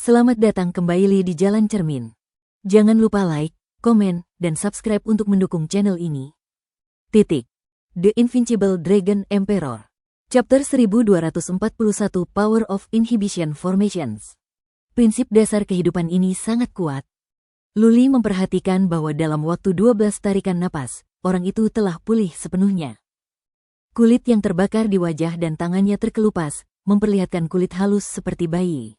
Selamat datang kembali di Jalan Cermin. Jangan lupa like, komen, dan subscribe untuk mendukung channel ini. The Invincible Dragon Emperor. Chapter 1241 Power of Inhibition Formations. Prinsip dasar kehidupan ini sangat kuat. Luli memperhatikan bahwa dalam waktu 12 tarikan napas, orang itu telah pulih sepenuhnya. Kulit yang terbakar di wajah dan tangannya terkelupas, memperlihatkan kulit halus seperti bayi.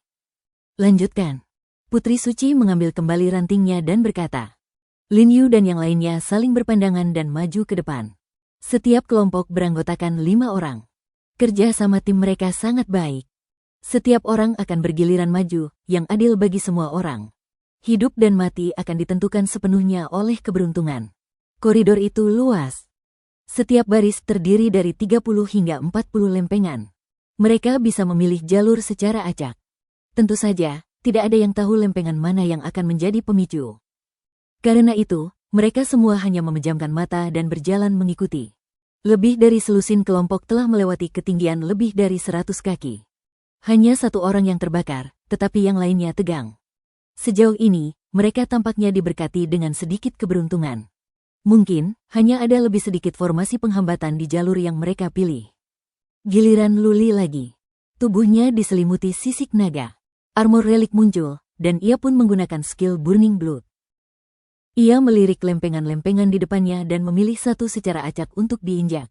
Lanjutkan. Putri Suci mengambil kembali rantingnya dan berkata. Lin Yu dan yang lainnya saling berpandangan dan maju ke depan. Setiap kelompok beranggotakan 5 orang. Kerja sama tim mereka sangat baik. Setiap orang akan bergiliran maju, yang adil bagi semua orang. Hidup dan mati akan ditentukan sepenuhnya oleh keberuntungan. Koridor itu luas. Setiap baris terdiri dari 30 hingga 40 lempengan. Mereka bisa memilih jalur secara acak. Tentu saja, tidak ada yang tahu lempengan mana yang akan menjadi pemicu. Karena itu, mereka semua hanya memejamkan mata dan berjalan mengikuti. Lebih dari selusin kelompok telah melewati ketinggian lebih dari 100 kaki. Hanya satu orang yang terbakar, tetapi yang lainnya tegang. Sejauh ini, mereka tampaknya diberkati dengan sedikit keberuntungan. Mungkin, hanya ada lebih sedikit formasi penghambatan di jalur yang mereka pilih. Giliran Luli lagi. Tubuhnya diselimuti sisik naga. Armor relik muncul, dan ia pun menggunakan skill Burning Blood. Ia melirik lempengan-lempengan di depannya dan memilih satu secara acak untuk diinjak.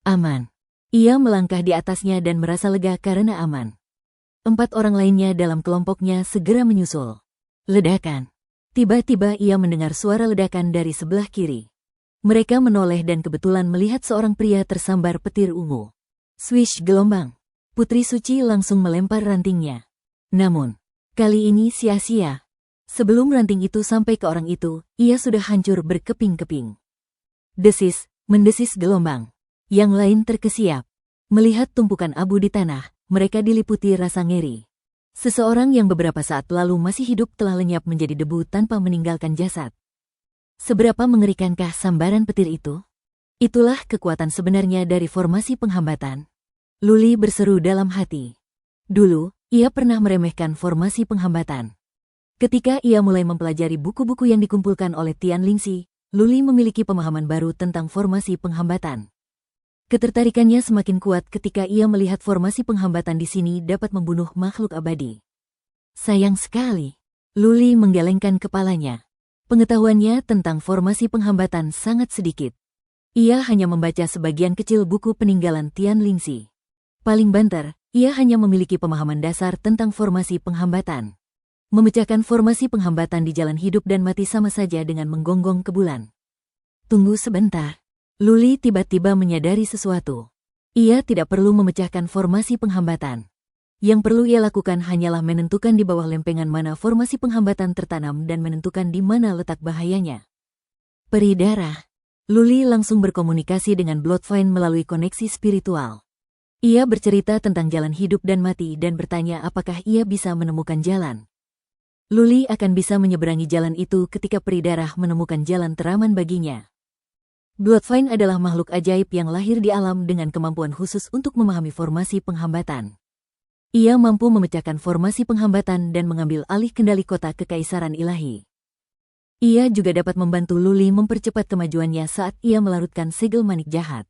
Aman. Ia melangkah di atasnya dan merasa lega karena aman. 4 orang lainnya dalam kelompoknya segera menyusul. Ledakan. Tiba-tiba ia mendengar suara ledakan dari sebelah kiri. Mereka menoleh dan kebetulan melihat seorang pria tersambar petir ungu. Swish gelombang. Putri Suci langsung melempar rantingnya. Namun, kali ini sia-sia. Sebelum ranting itu sampai ke orang itu, ia sudah hancur berkeping-keping. Desis, mendesis gelombang. Yang lain terkesiap. Melihat tumpukan abu di tanah, mereka diliputi rasa ngeri. Seseorang yang beberapa saat lalu masih hidup telah lenyap menjadi debu tanpa meninggalkan jasad. Seberapa mengerikankah sambaran petir itu? Itulah kekuatan sebenarnya dari formasi penghambatan. Luli berseru dalam hati. Dulu, ia pernah meremehkan formasi penghambatan. Ketika ia mulai mempelajari buku-buku yang dikumpulkan oleh Tian Lingxi, Luli memiliki pemahaman baru tentang formasi penghambatan. Ketertarikannya semakin kuat ketika ia melihat formasi penghambatan di sini dapat membunuh makhluk abadi. Sayang sekali. Luli menggelengkan kepalanya. Pengetahuannya tentang formasi penghambatan sangat sedikit. Ia hanya membaca sebagian kecil buku peninggalan Tian Lingxi. Paling banter, ia hanya memiliki pemahaman dasar tentang formasi penghambatan. Memecahkan formasi penghambatan di jalan hidup dan mati sama saja dengan menggonggong ke bulan. Tunggu sebentar. Luli tiba-tiba menyadari sesuatu. Ia tidak perlu memecahkan formasi penghambatan. Yang perlu ia lakukan hanyalah menentukan di bawah lempengan mana formasi penghambatan tertanam dan menentukan di mana letak bahayanya. Peri darah. Luli langsung berkomunikasi dengan Bloodvine melalui koneksi spiritual. Ia bercerita tentang jalan hidup dan mati dan bertanya apakah ia bisa menemukan jalan. Luli akan bisa menyeberangi jalan itu ketika peri darah menemukan jalan teraman baginya. Bloodvine adalah makhluk ajaib yang lahir di alam dengan kemampuan khusus untuk memahami formasi penghambatan. Ia mampu memecahkan formasi penghambatan dan mengambil alih kendali kota kekaisaran ilahi. Ia juga dapat membantu Luli mempercepat kemajuannya saat ia melarutkan segel manik jahat.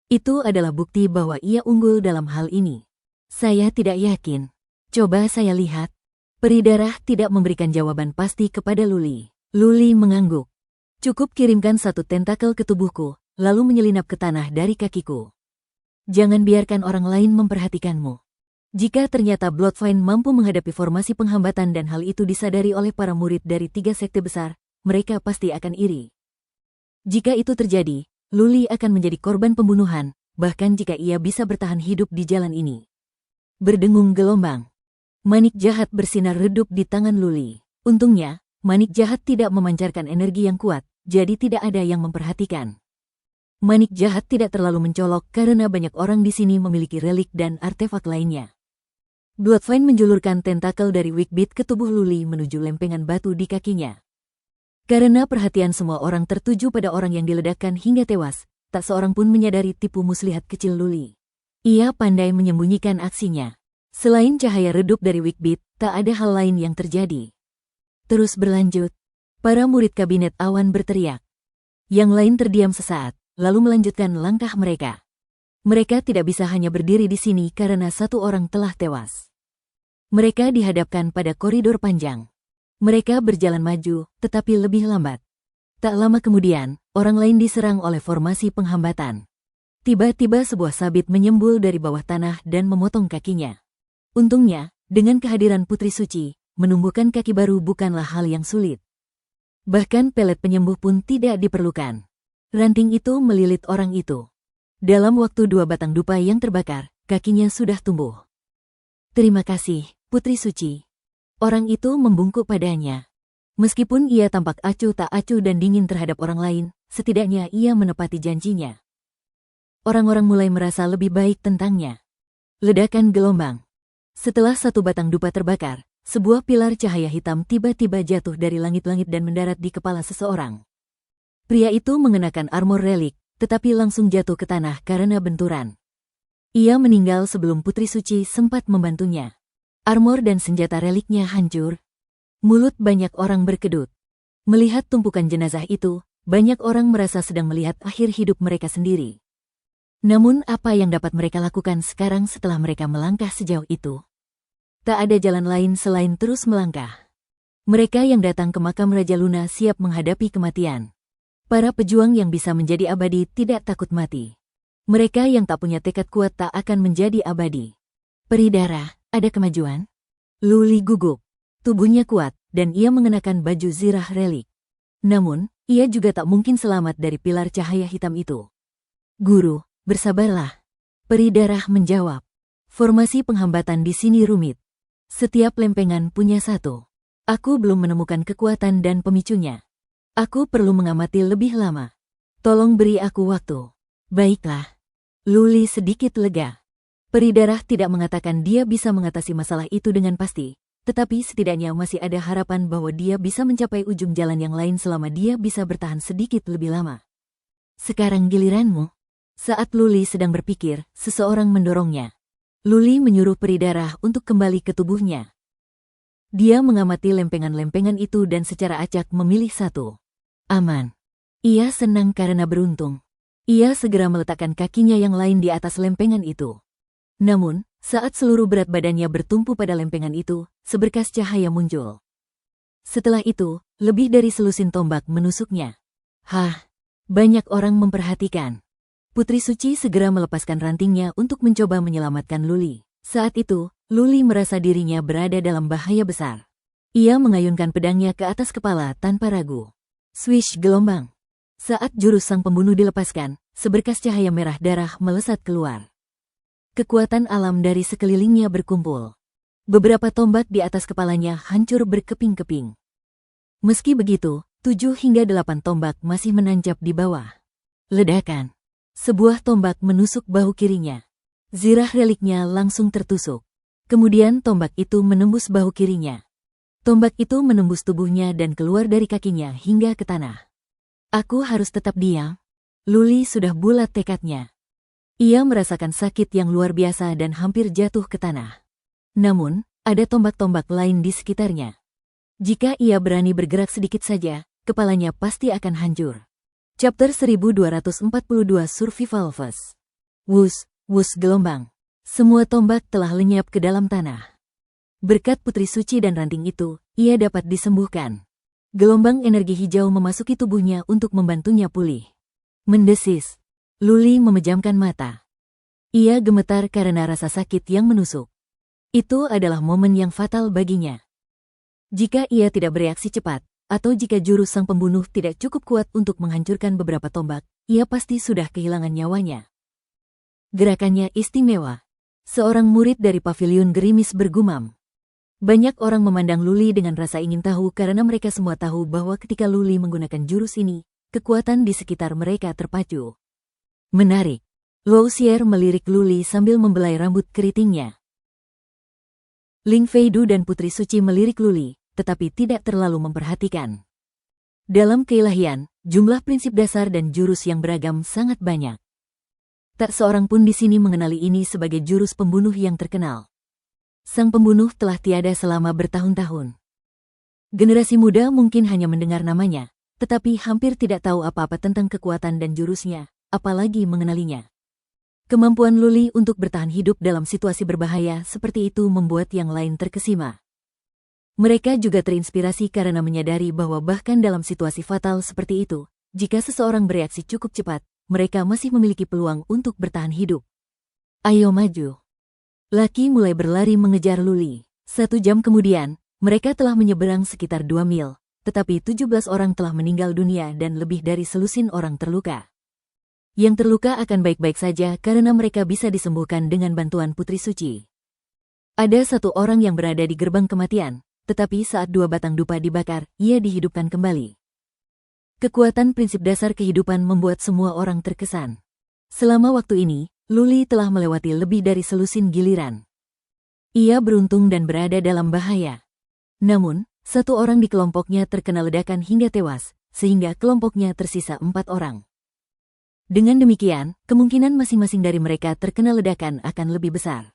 Itu adalah bukti bahwa ia unggul dalam hal ini. Saya tidak yakin. Coba saya lihat. Peri darah tidak memberikan jawaban pasti kepada Luli. Luli mengangguk. Cukup kirimkan satu tentakel ke tubuhku, lalu menyelinap ke tanah dari kakiku. Jangan biarkan orang lain memperhatikanmu. Jika ternyata Bloodvine mampu menghadapi formasi penghambatan dan hal itu disadari oleh para murid dari 3 sekte besar, mereka pasti akan iri. Jika itu terjadi, Luli akan menjadi korban pembunuhan, bahkan jika ia bisa bertahan hidup di jalan ini. Berdengung gelombang. Manik jahat bersinar redup di tangan Luli. Untungnya, manik jahat tidak memancarkan energi yang kuat, jadi tidak ada yang memperhatikan. Manik jahat tidak terlalu mencolok karena banyak orang di sini memiliki relik dan artefak lainnya. Bloodvine menjulurkan tentakel dari Wigbeat ke tubuh Luli menuju lempengan batu di kakinya. Karena perhatian semua orang tertuju pada orang yang diledakkan hingga tewas, tak seorang pun menyadari tipu muslihat kecil Luli. Ia pandai menyembunyikan aksinya. Selain cahaya redup dari Wigbeat, tak ada hal lain yang terjadi. Terus berlanjut. Para murid kabinet awan berteriak. Yang lain terdiam sesaat, lalu melanjutkan langkah mereka. Mereka tidak bisa hanya berdiri di sini karena satu orang telah tewas. Mereka dihadapkan pada koridor panjang. Mereka berjalan maju, tetapi lebih lambat. Tak lama kemudian, orang lain diserang oleh formasi penghambatan. Tiba-tiba sebuah sabit menyembul dari bawah tanah dan memotong kakinya. Untungnya, dengan kehadiran Putri Suci, menumbuhkan kaki baru bukanlah hal yang sulit. Bahkan pelet penyembuh pun tidak diperlukan. Ranting itu melilit orang itu. Dalam waktu 2 batang dupa yang terbakar, kakinya sudah tumbuh. Terima kasih, Putri Suci. Orang itu membungkuk padanya. Meskipun ia tampak acuh tak acuh dan dingin terhadap orang lain, setidaknya ia menepati janjinya. Orang-orang mulai merasa lebih baik tentangnya. Ledakan gelombang. Setelah 1 batang dupa terbakar, sebuah pilar cahaya hitam tiba-tiba jatuh dari langit-langit dan mendarat di kepala seseorang. Pria itu mengenakan armor relik, tetapi langsung jatuh ke tanah karena benturan. Ia meninggal sebelum Putri Suci sempat membantunya. Armor dan senjata reliknya hancur. Mulut banyak orang berkedut. Melihat tumpukan jenazah itu, banyak orang merasa sedang melihat akhir hidup mereka sendiri. Namun apa yang dapat mereka lakukan sekarang setelah mereka melangkah sejauh itu? Tak ada jalan lain selain terus melangkah. Mereka yang datang ke makam Raja Luna siap menghadapi kematian. Para pejuang yang bisa menjadi abadi tidak takut mati. Mereka yang tak punya tekad kuat tak akan menjadi abadi. Peri darah, ada kemajuan? Luli gugup. Tubuhnya kuat, dan ia mengenakan baju zirah relik. Namun, ia juga tak mungkin selamat dari pilar cahaya hitam itu. Guru, bersabarlah. Peri darah menjawab. Formasi penghambatan di sini rumit. Setiap lempengan punya satu. Aku belum menemukan kekuatan dan pemicunya. Aku perlu mengamati lebih lama. Tolong beri aku waktu. Baiklah. Luli sedikit lega. Peri darah tidak mengatakan dia bisa mengatasi masalah itu dengan pasti, tetapi setidaknya masih ada harapan bahwa dia bisa mencapai ujung jalan yang lain selama dia bisa bertahan sedikit lebih lama. Sekarang giliranmu. Saat Luli sedang berpikir, seseorang mendorongnya. Luli menyuruh peri darah untuk kembali ke tubuhnya. Dia mengamati lempengan-lempengan itu dan secara acak memilih satu. Aman. Ia senang karena beruntung. Ia segera meletakkan kakinya yang lain di atas lempengan itu. Namun, saat seluruh berat badannya bertumpu pada lempengan itu, seberkas cahaya muncul. Setelah itu, lebih dari selusin tombak menusuknya. Hah, banyak orang memperhatikan. Putri Suci segera melepaskan rantingnya untuk mencoba menyelamatkan Luli. Saat itu, Luli merasa dirinya berada dalam bahaya besar. Ia mengayunkan pedangnya ke atas kepala tanpa ragu. Swish gelombang. Saat jurus sang pembunuh dilepaskan, seberkas cahaya merah darah melesat keluar. Kekuatan alam dari sekelilingnya berkumpul. Beberapa tombak di atas kepalanya hancur berkeping-keping. Meski begitu, 7 hingga 8 tombak masih menancap di bawah. Ledakan. Sebuah tombak menusuk bahu kirinya. Zirah reliknya langsung tertusuk. Kemudian tombak itu menembus bahu kirinya. Tombak itu menembus tubuhnya dan keluar dari kakinya hingga ke tanah. Aku harus tetap diam. Luli sudah bulat tekadnya. Ia merasakan sakit yang luar biasa dan hampir jatuh ke tanah. Namun, ada tombak-tombak lain di sekitarnya. Jika ia berani bergerak sedikit saja, kepalanya pasti akan hancur. Chapter 1242 Survival Phase. Wus, wus gelombang. Semua tombak telah lenyap ke dalam tanah. Berkat Putri Suci dan ranting itu, ia dapat disembuhkan. Gelombang energi hijau memasuki tubuhnya untuk membantunya pulih. Mendesis. Luli memejamkan mata. Ia gemetar karena rasa sakit yang menusuk. Itu adalah momen yang fatal baginya. Jika ia tidak bereaksi cepat, atau jika jurus sang pembunuh tidak cukup kuat untuk menghancurkan beberapa tombak, ia pasti sudah kehilangan nyawanya. Gerakannya istimewa. Seorang murid dari paviliun gerimis bergumam. Banyak orang memandang Luli dengan rasa ingin tahu karena mereka semua tahu bahwa ketika Luli menggunakan jurus ini, kekuatan di sekitar mereka terpacu. Menarik. Luo Xier melirik Luli sambil membelai rambut keritingnya. Ling Feidu dan Putri Suci melirik Luli, tetapi tidak terlalu memperhatikan. Dalam keilahian, jumlah prinsip dasar dan jurus yang beragam sangat banyak. Tak seorang pun di sini mengenali ini sebagai jurus pembunuh yang terkenal. Sang pembunuh telah tiada selama bertahun-tahun. Generasi muda mungkin hanya mendengar namanya, tetapi hampir tidak tahu apa-apa tentang kekuatan dan jurusnya, apalagi mengenalinya. Kemampuan Luli untuk bertahan hidup dalam situasi berbahaya seperti itu membuat yang lain terkesima. Mereka juga terinspirasi karena menyadari bahwa bahkan dalam situasi fatal seperti itu, jika seseorang bereaksi cukup cepat, mereka masih memiliki peluang untuk bertahan hidup. Ayo maju. Laki mulai berlari mengejar Luli. 1 jam kemudian, mereka telah menyeberang sekitar 2 mil, tetapi 17 orang telah meninggal dunia dan lebih dari selusin orang terluka. Yang terluka akan baik-baik saja karena mereka bisa disembuhkan dengan bantuan Putri Suci. Ada 1 orang yang berada di gerbang kematian, tetapi saat 2 batang dupa dibakar, ia dihidupkan kembali. Kekuatan prinsip dasar kehidupan membuat semua orang terkesan. Selama waktu ini, Luli telah melewati lebih dari selusin giliran. Ia beruntung dan berada dalam bahaya. Namun, 1 orang di kelompoknya terkena ledakan hingga tewas, sehingga kelompoknya tersisa 4 orang. Dengan demikian, kemungkinan masing-masing dari mereka terkena ledakan akan lebih besar.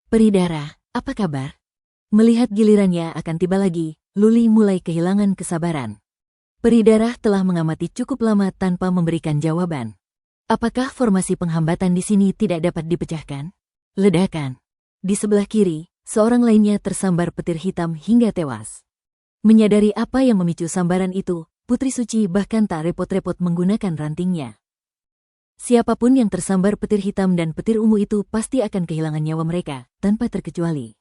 Peri Darah, apa kabar? Melihat gilirannya akan tiba lagi, Luli mulai kehilangan kesabaran. Peri Darah telah mengamati cukup lama tanpa memberikan jawaban. Apakah formasi penghambatan di sini tidak dapat dipecahkan? Ledakan. Di sebelah kiri, seorang lainnya tersambar petir hitam hingga tewas. Menyadari apa yang memicu sambaran itu, Putri Suci bahkan tak repot-repot menggunakan rantingnya. Siapapun yang tersambar petir hitam dan petir ungu itu pasti akan kehilangan nyawa mereka, tanpa terkecuali.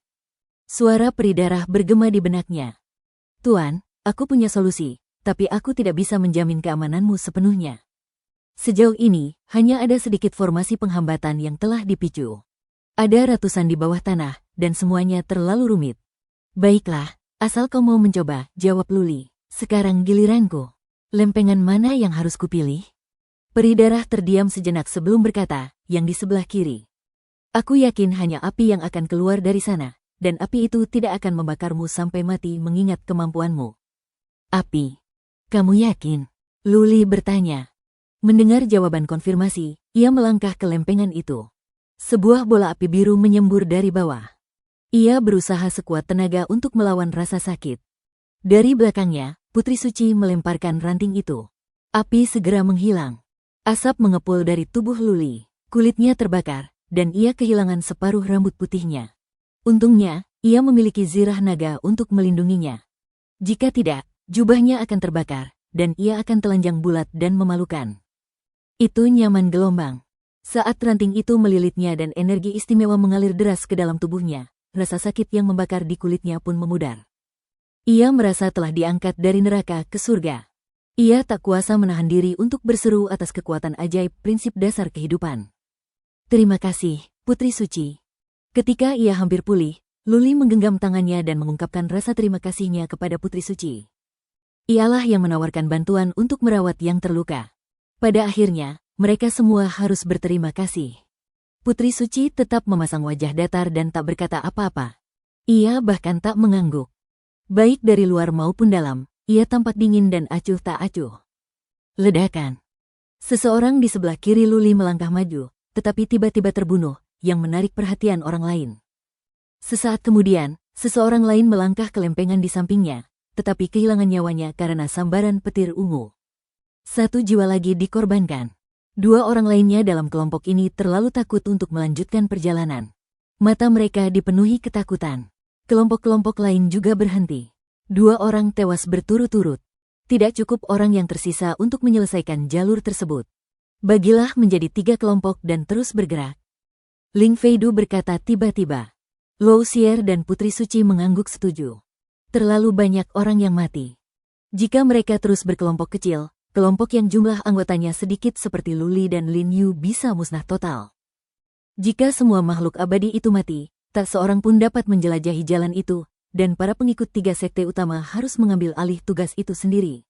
Suara Peri Darah bergema di benaknya. Tuan, aku punya solusi, tapi aku tidak bisa menjamin keamananmu sepenuhnya. Sejauh ini, hanya ada sedikit formasi penghambatan yang telah dipicu. Ada ratusan di bawah tanah, dan semuanya terlalu rumit. Baiklah, asal kau mau mencoba, jawab Luli. Sekarang giliranku. Lempengan mana yang harus kupilih? Peri Darah terdiam sejenak sebelum berkata, yang di sebelah kiri. Aku yakin hanya api yang akan keluar dari sana, dan api itu tidak akan membakarmu sampai mati mengingat kemampuanmu. Api? Kamu yakin? Luli bertanya. Mendengar jawaban konfirmasi, ia melangkah ke lempengan itu. Sebuah bola api biru menyembur dari bawah. Ia berusaha sekuat tenaga untuk melawan rasa sakit. Dari belakangnya, Putri Suci melemparkan ranting itu. Api segera menghilang. Asap mengepul dari tubuh Luli. Kulitnya terbakar, dan ia kehilangan separuh rambut putihnya. Untungnya, ia memiliki zirah naga untuk melindunginya. Jika tidak, jubahnya akan terbakar, dan ia akan telanjang bulat dan memalukan. Itu nyaman gelombang. Saat ranting itu melilitnya dan energi istimewa mengalir deras ke dalam tubuhnya, rasa sakit yang membakar di kulitnya pun memudar. Ia merasa telah diangkat dari neraka ke surga. Ia tak kuasa menahan diri untuk berseru atas kekuatan ajaib prinsip dasar kehidupan. Terima kasih, Putri Suci. Ketika ia hampir pulih, Luli menggenggam tangannya dan mengungkapkan rasa terima kasihnya kepada Putri Suci. Ialah yang menawarkan bantuan untuk merawat yang terluka. Pada akhirnya, mereka semua harus berterima kasih. Putri Suci tetap memasang wajah datar dan tak berkata apa-apa. Ia bahkan tak mengangguk. Baik dari luar maupun dalam, ia tampak dingin dan acuh tak acuh. Ledakan. Seseorang di sebelah kiri Luli melangkah maju, tetapi tiba-tiba terbunuh, yang menarik perhatian orang lain. Sesaat kemudian, seseorang lain melangkah ke lempengan di sampingnya, tetapi kehilangan nyawanya karena sambaran petir ungu. 1 jiwa lagi dikorbankan. 2 orang lainnya dalam kelompok ini terlalu takut untuk melanjutkan perjalanan. Mata mereka dipenuhi ketakutan. Kelompok-kelompok lain juga berhenti. 2 orang tewas berturut-turut. Tidak cukup orang yang tersisa untuk menyelesaikan jalur tersebut. Bagilah menjadi 3 kelompok dan terus bergerak. Ling Feidu berkata tiba-tiba. Luo Xier dan Putri Suci mengangguk setuju. Terlalu banyak orang yang mati. Jika mereka terus berkelompok kecil, kelompok yang jumlah anggotanya sedikit seperti Luli dan Lin Yu bisa musnah total. Jika semua makhluk abadi itu mati, tak seorang pun dapat menjelajahi jalan itu, dan para pengikut 3 sekte utama harus mengambil alih tugas itu sendiri.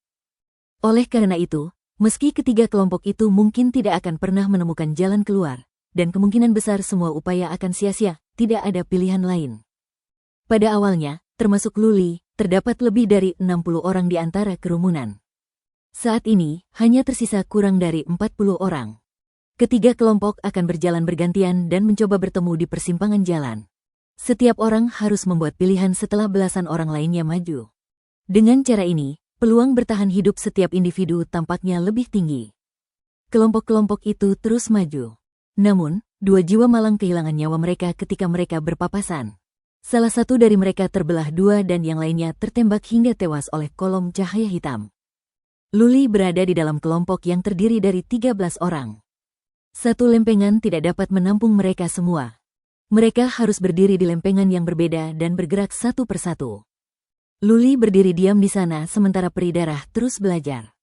Oleh karena itu, meski ketiga kelompok itu mungkin tidak akan pernah menemukan jalan keluar, dan kemungkinan besar semua upaya akan sia-sia, tidak ada pilihan lain. Pada awalnya, termasuk Luli, terdapat lebih dari 60 orang di antara kerumunan. Saat ini, hanya tersisa kurang dari 40 orang. Ketiga kelompok akan berjalan bergantian dan mencoba bertemu di persimpangan jalan. Setiap orang harus membuat pilihan setelah belasan orang lainnya maju. Dengan cara ini, peluang bertahan hidup setiap individu tampaknya lebih tinggi. Kelompok-kelompok itu terus maju. Namun, 2 jiwa malang kehilangan nyawa mereka ketika mereka berpapasan. Salah satu dari mereka terbelah 2 dan yang lainnya tertembak hingga tewas oleh kolom cahaya hitam. Luli berada di dalam kelompok yang terdiri dari 13 orang. Satu lempengan tidak dapat menampung mereka semua. Mereka harus berdiri di lempengan yang berbeda dan bergerak satu persatu. Luli berdiri diam di sana sementara peri darah terus belajar.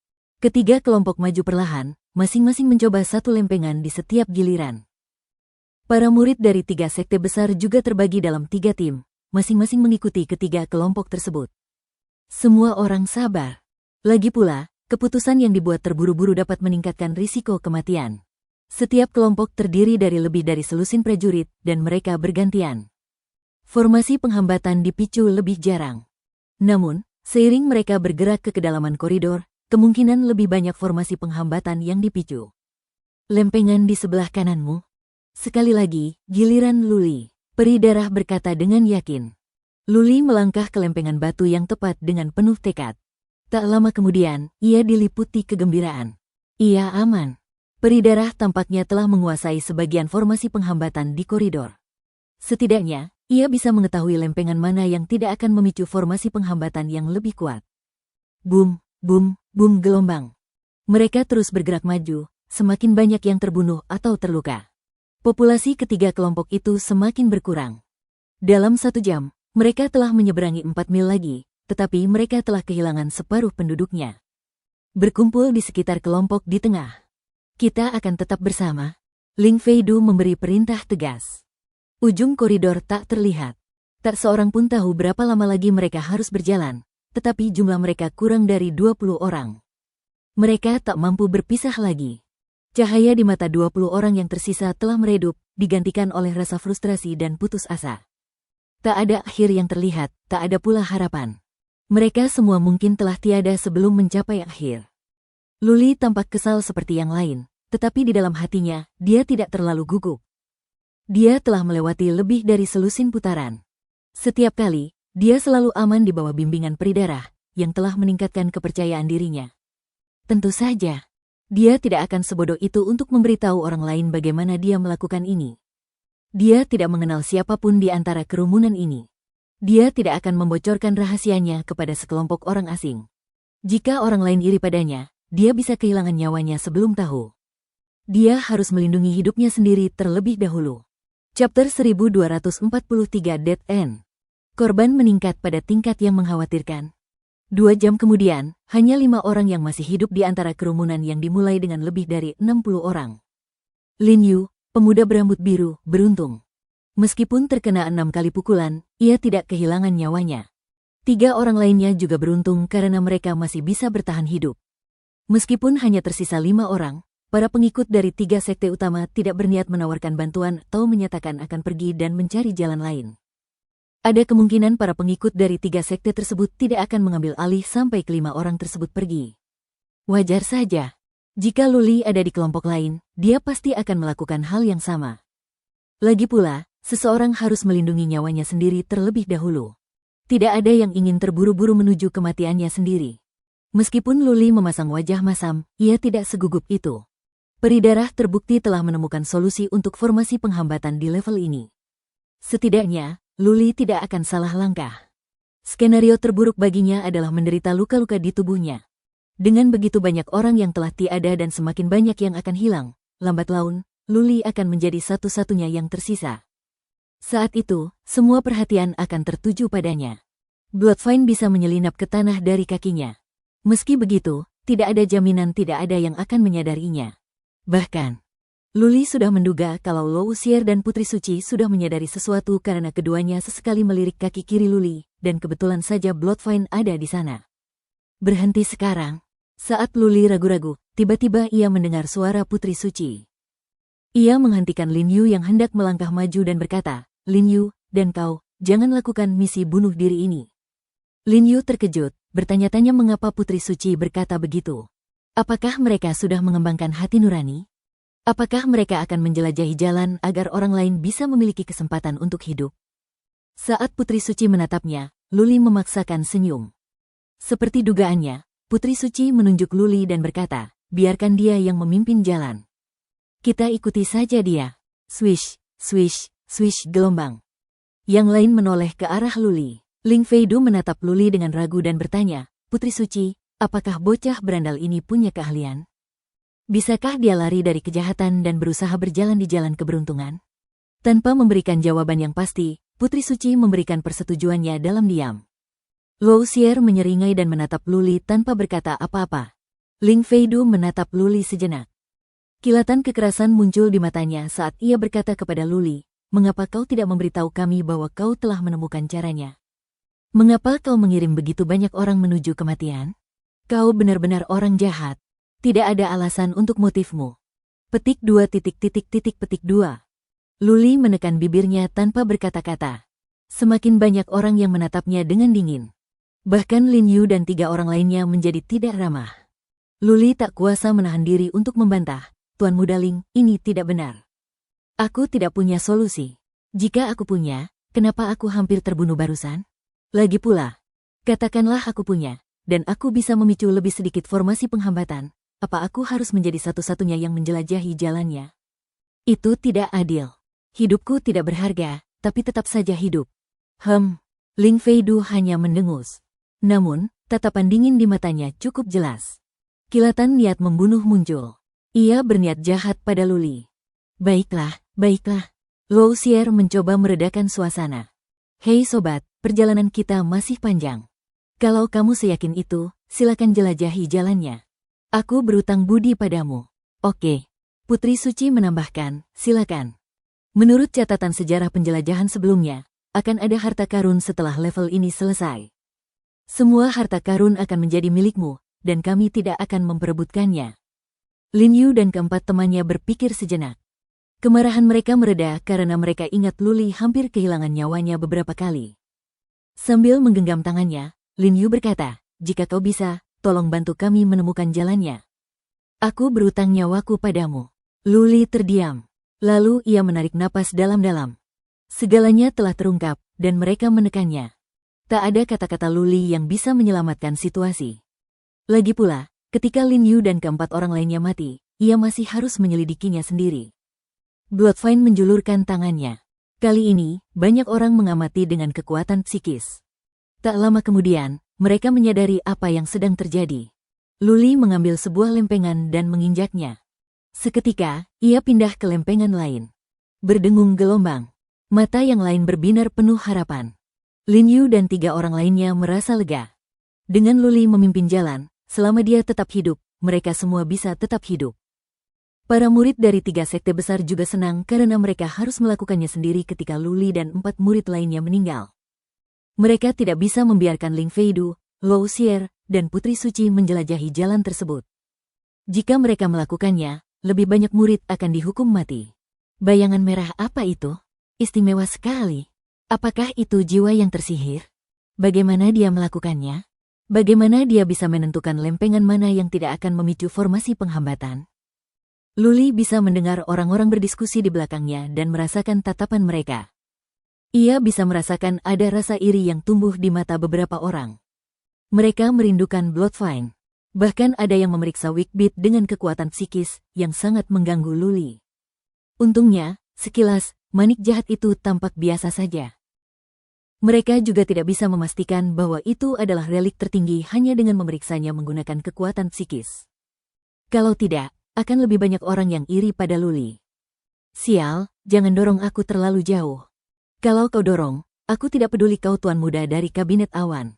Ketiga kelompok maju perlahan, masing-masing mencoba satu lempengan di setiap giliran. Para murid dari 3 sekte besar juga terbagi dalam 3 tim, masing-masing mengikuti ketiga kelompok tersebut. Semua orang sabar. Lagi pula, keputusan yang dibuat terburu-buru dapat meningkatkan risiko kematian. Setiap kelompok terdiri dari lebih dari selusin prajurit, dan mereka bergantian. Formasi penghambatan dipicu lebih jarang. Namun, seiring mereka bergerak ke kedalaman koridor, kemungkinan lebih banyak formasi penghambatan yang dipicu. Lempengan di sebelah kananmu. Sekali lagi, giliran Luli. Peri darah berkata dengan yakin. Luli melangkah ke lempengan batu yang tepat dengan penuh tekad. Tak lama kemudian, ia diliputi kegembiraan. Ia aman. Peri darah tampaknya telah menguasai sebagian formasi penghambatan di koridor. Setidaknya, ia bisa mengetahui lempengan mana yang tidak akan memicu formasi penghambatan yang lebih kuat. Boom, boom, boom gelombang. Mereka terus bergerak maju, semakin banyak yang terbunuh atau terluka. Populasi ketiga kelompok itu semakin berkurang. Dalam 1 jam, mereka telah menyeberangi 4 mil lagi, tetapi mereka telah kehilangan separuh penduduknya. Berkumpul di sekitar kelompok di tengah. Kita akan tetap bersama. Ling Feidu memberi perintah tegas. Ujung koridor tak terlihat. Tak seorang pun tahu berapa lama lagi mereka harus berjalan, tetapi jumlah mereka kurang dari 20 orang. Mereka tak mampu berpisah lagi. Cahaya di mata 20 orang yang tersisa telah meredup, digantikan oleh rasa frustrasi dan putus asa. Tak ada akhir yang terlihat, tak ada pula harapan. Mereka semua mungkin telah tiada sebelum mencapai akhir. Luli tampak kesal seperti yang lain, tetapi di dalam hatinya, dia tidak terlalu gugup. Dia telah melewati lebih dari selusin putaran. Setiap kali, dia selalu aman di bawah bimbingan peri darah, yang telah meningkatkan kepercayaan dirinya. Tentu saja, dia tidak akan sebodoh itu untuk memberitahu orang lain bagaimana dia melakukan ini. Dia tidak mengenal siapapun di antara kerumunan ini. Dia tidak akan membocorkan rahasianya kepada sekelompok orang asing. Jika orang lain iri padanya, dia bisa kehilangan nyawanya sebelum tahu. Dia harus melindungi hidupnya sendiri terlebih dahulu. Chapter 1243 Dead End. Korban meningkat pada tingkat yang mengkhawatirkan. 2 jam kemudian, hanya 5 orang yang masih hidup di antara kerumunan yang dimulai dengan lebih dari 60 orang. Lin Yu, pemuda berambut biru, beruntung. Meskipun terkena 6 kali pukulan, ia tidak kehilangan nyawanya. 3 orang lainnya juga beruntung karena mereka masih bisa bertahan hidup. Meskipun hanya tersisa 5 orang, para pengikut dari 3 sekte utama tidak berniat menawarkan bantuan atau menyatakan akan pergi dan mencari jalan lain. Ada kemungkinan para pengikut dari 3 sekte tersebut tidak akan mengambil alih sampai ke-5 orang tersebut pergi. Wajar saja. Jika Luli ada di kelompok lain, dia pasti akan melakukan hal yang sama. Lagi pula, seseorang harus melindungi nyawanya sendiri terlebih dahulu. Tidak ada yang ingin terburu-buru menuju kematiannya sendiri. Meskipun Luli memasang wajah masam, ia tidak segugup itu. Peri darah terbukti telah menemukan solusi untuk formasi penghambatan di level ini. Setidaknya, Luli tidak akan salah langkah. Skenario terburuk baginya adalah menderita luka-luka di tubuhnya. Dengan begitu banyak orang yang telah tiada dan semakin banyak yang akan hilang, lambat laun, Luli akan menjadi satu-satunya yang tersisa. Saat itu, semua perhatian akan tertuju padanya. Bloodvine bisa menyelinap ke tanah dari kakinya. Meski begitu, tidak ada jaminan tidak ada yang akan menyadarinya. Bahkan, Luli sudah menduga kalau Lo Wuxier dan Putri Suci sudah menyadari sesuatu karena keduanya sesekali melirik kaki kiri Luli, dan kebetulan saja Bloodvine ada di sana. Berhenti sekarang. Saat Luli ragu-ragu, tiba-tiba ia mendengar suara Putri Suci. Ia menghentikan Lin Yu yang hendak melangkah maju dan berkata, "Lin Yu, dan kau, jangan lakukan misi bunuh diri ini." Lin Yu terkejut, bertanya-tanya mengapa Putri Suci berkata begitu. Apakah mereka sudah mengembangkan hati nurani? Apakah mereka akan menjelajahi jalan agar orang lain bisa memiliki kesempatan untuk hidup? Saat Putri Suci menatapnya, Luli memaksakan senyum. Seperti dugaannya, Putri Suci menunjuk Luli dan berkata, biarkan dia yang memimpin jalan. Kita ikuti saja dia. Swish, swish, swish gelombang. Yang lain menoleh ke arah Luli. Ling Feidu menatap Luli dengan ragu dan bertanya, Putri Suci, apakah bocah berandal ini punya keahlian? Bisakah dia lari dari kejahatan dan berusaha berjalan di jalan keberuntungan? Tanpa memberikan jawaban yang pasti, Putri Suci memberikan persetujuannya dalam diam. Luo Xier menyeringai dan menatap Luli tanpa berkata apa-apa. Ling Feidu menatap Luli sejenak. Kilatan kekerasan muncul di matanya saat ia berkata kepada Luli, mengapa kau tidak memberitahu kami bahwa kau telah menemukan caranya? Mengapa kau mengirim begitu banyak orang menuju kematian? Kau benar-benar orang jahat. Tidak ada alasan untuk motifmu. Petik 2. Luli menekan bibirnya tanpa berkata-kata. Semakin banyak orang yang menatapnya dengan dingin. Bahkan Lin Yu dan 3 orang lainnya menjadi tidak ramah. Luli tak kuasa menahan diri untuk membantah. Tuan Muda Ling, ini tidak benar. Aku tidak punya solusi. Jika aku punya, kenapa aku hampir terbunuh barusan? Lagi pula, katakanlah aku punya, dan aku bisa memicu lebih sedikit formasi penghambatan. Apa aku harus menjadi satu-satunya yang menjelajahi jalannya? Itu tidak adil. Hidupku tidak berharga, tapi tetap saja hidup. Ling Feidu hanya mendengus. Namun, tatapan dingin di matanya cukup jelas. Kilatan niat membunuh muncul. Ia berniat jahat pada Luli. Baiklah, baiklah. Luo Xier mencoba meredakan suasana. Hei sobat, perjalanan kita masih panjang. Kalau kamu seyakin itu, silakan jelajahi jalannya. Aku berutang budi padamu. Oke. Putri Suci menambahkan, silakan. Menurut catatan sejarah penjelajahan sebelumnya, akan ada harta karun setelah level ini selesai. Semua harta karun akan menjadi milikmu, dan kami tidak akan memperebutkannya. Lin Yu dan keempat temannya berpikir sejenak. Kemarahan mereka mereda karena mereka ingat Luli hampir kehilangan nyawanya beberapa kali. Sambil menggenggam tangannya, Lin Yu berkata, jika kau bisa, tolong bantu kami menemukan jalannya. Aku berutang nyawaku padamu. Luli terdiam. Lalu ia menarik napas dalam-dalam. Segalanya telah terungkap, dan mereka menekannya. Tak ada kata-kata Luli yang bisa menyelamatkan situasi. Lagi pula, ketika Lin Yu dan keempat orang lainnya mati, ia masih harus menyelidikinya sendiri. Bloodfine menjulurkan tangannya. Kali ini, banyak orang mengamati dengan kekuatan psikis. Tak lama kemudian, mereka menyadari apa yang sedang terjadi. Luli mengambil sebuah lempengan dan menginjaknya. Seketika, ia pindah ke lempengan lain. Berdengung gelombang. Mata yang lain berbinar penuh harapan. Lin Yu dan 3 orang lainnya merasa lega. Dengan Luli memimpin jalan, selama dia tetap hidup, mereka semua bisa tetap hidup. Para murid dari 3 sekte besar juga senang karena mereka harus melakukannya sendiri ketika Luli dan 4 murid lainnya meninggal. Mereka tidak bisa membiarkan Ling Feidu, Luo Xier, dan Putri Suci menjelajahi jalan tersebut. Jika mereka melakukannya, lebih banyak murid akan dihukum mati. Bayangan merah apa itu? Istimewa sekali. Apakah itu jiwa yang tersihir? Bagaimana dia melakukannya? Bagaimana dia bisa menentukan lempengan mana yang tidak akan memicu formasi penghambatan? Luli bisa mendengar orang-orang berdiskusi di belakangnya dan merasakan tatapan mereka. Ia bisa merasakan ada rasa iri yang tumbuh di mata beberapa orang. Mereka merindukan Bloodfine. Bahkan ada yang memeriksa Wickbeat dengan kekuatan psikis yang sangat mengganggu Luli. Untungnya, sekilas, manik jahat itu tampak biasa saja. Mereka juga tidak bisa memastikan bahwa itu adalah relik tertinggi hanya dengan memeriksanya menggunakan kekuatan psikis. Kalau tidak, akan lebih banyak orang yang iri pada Luli. Sial, jangan dorong aku terlalu jauh. Kalau kau dorong, aku tidak peduli kau tuan muda dari kabinet awan.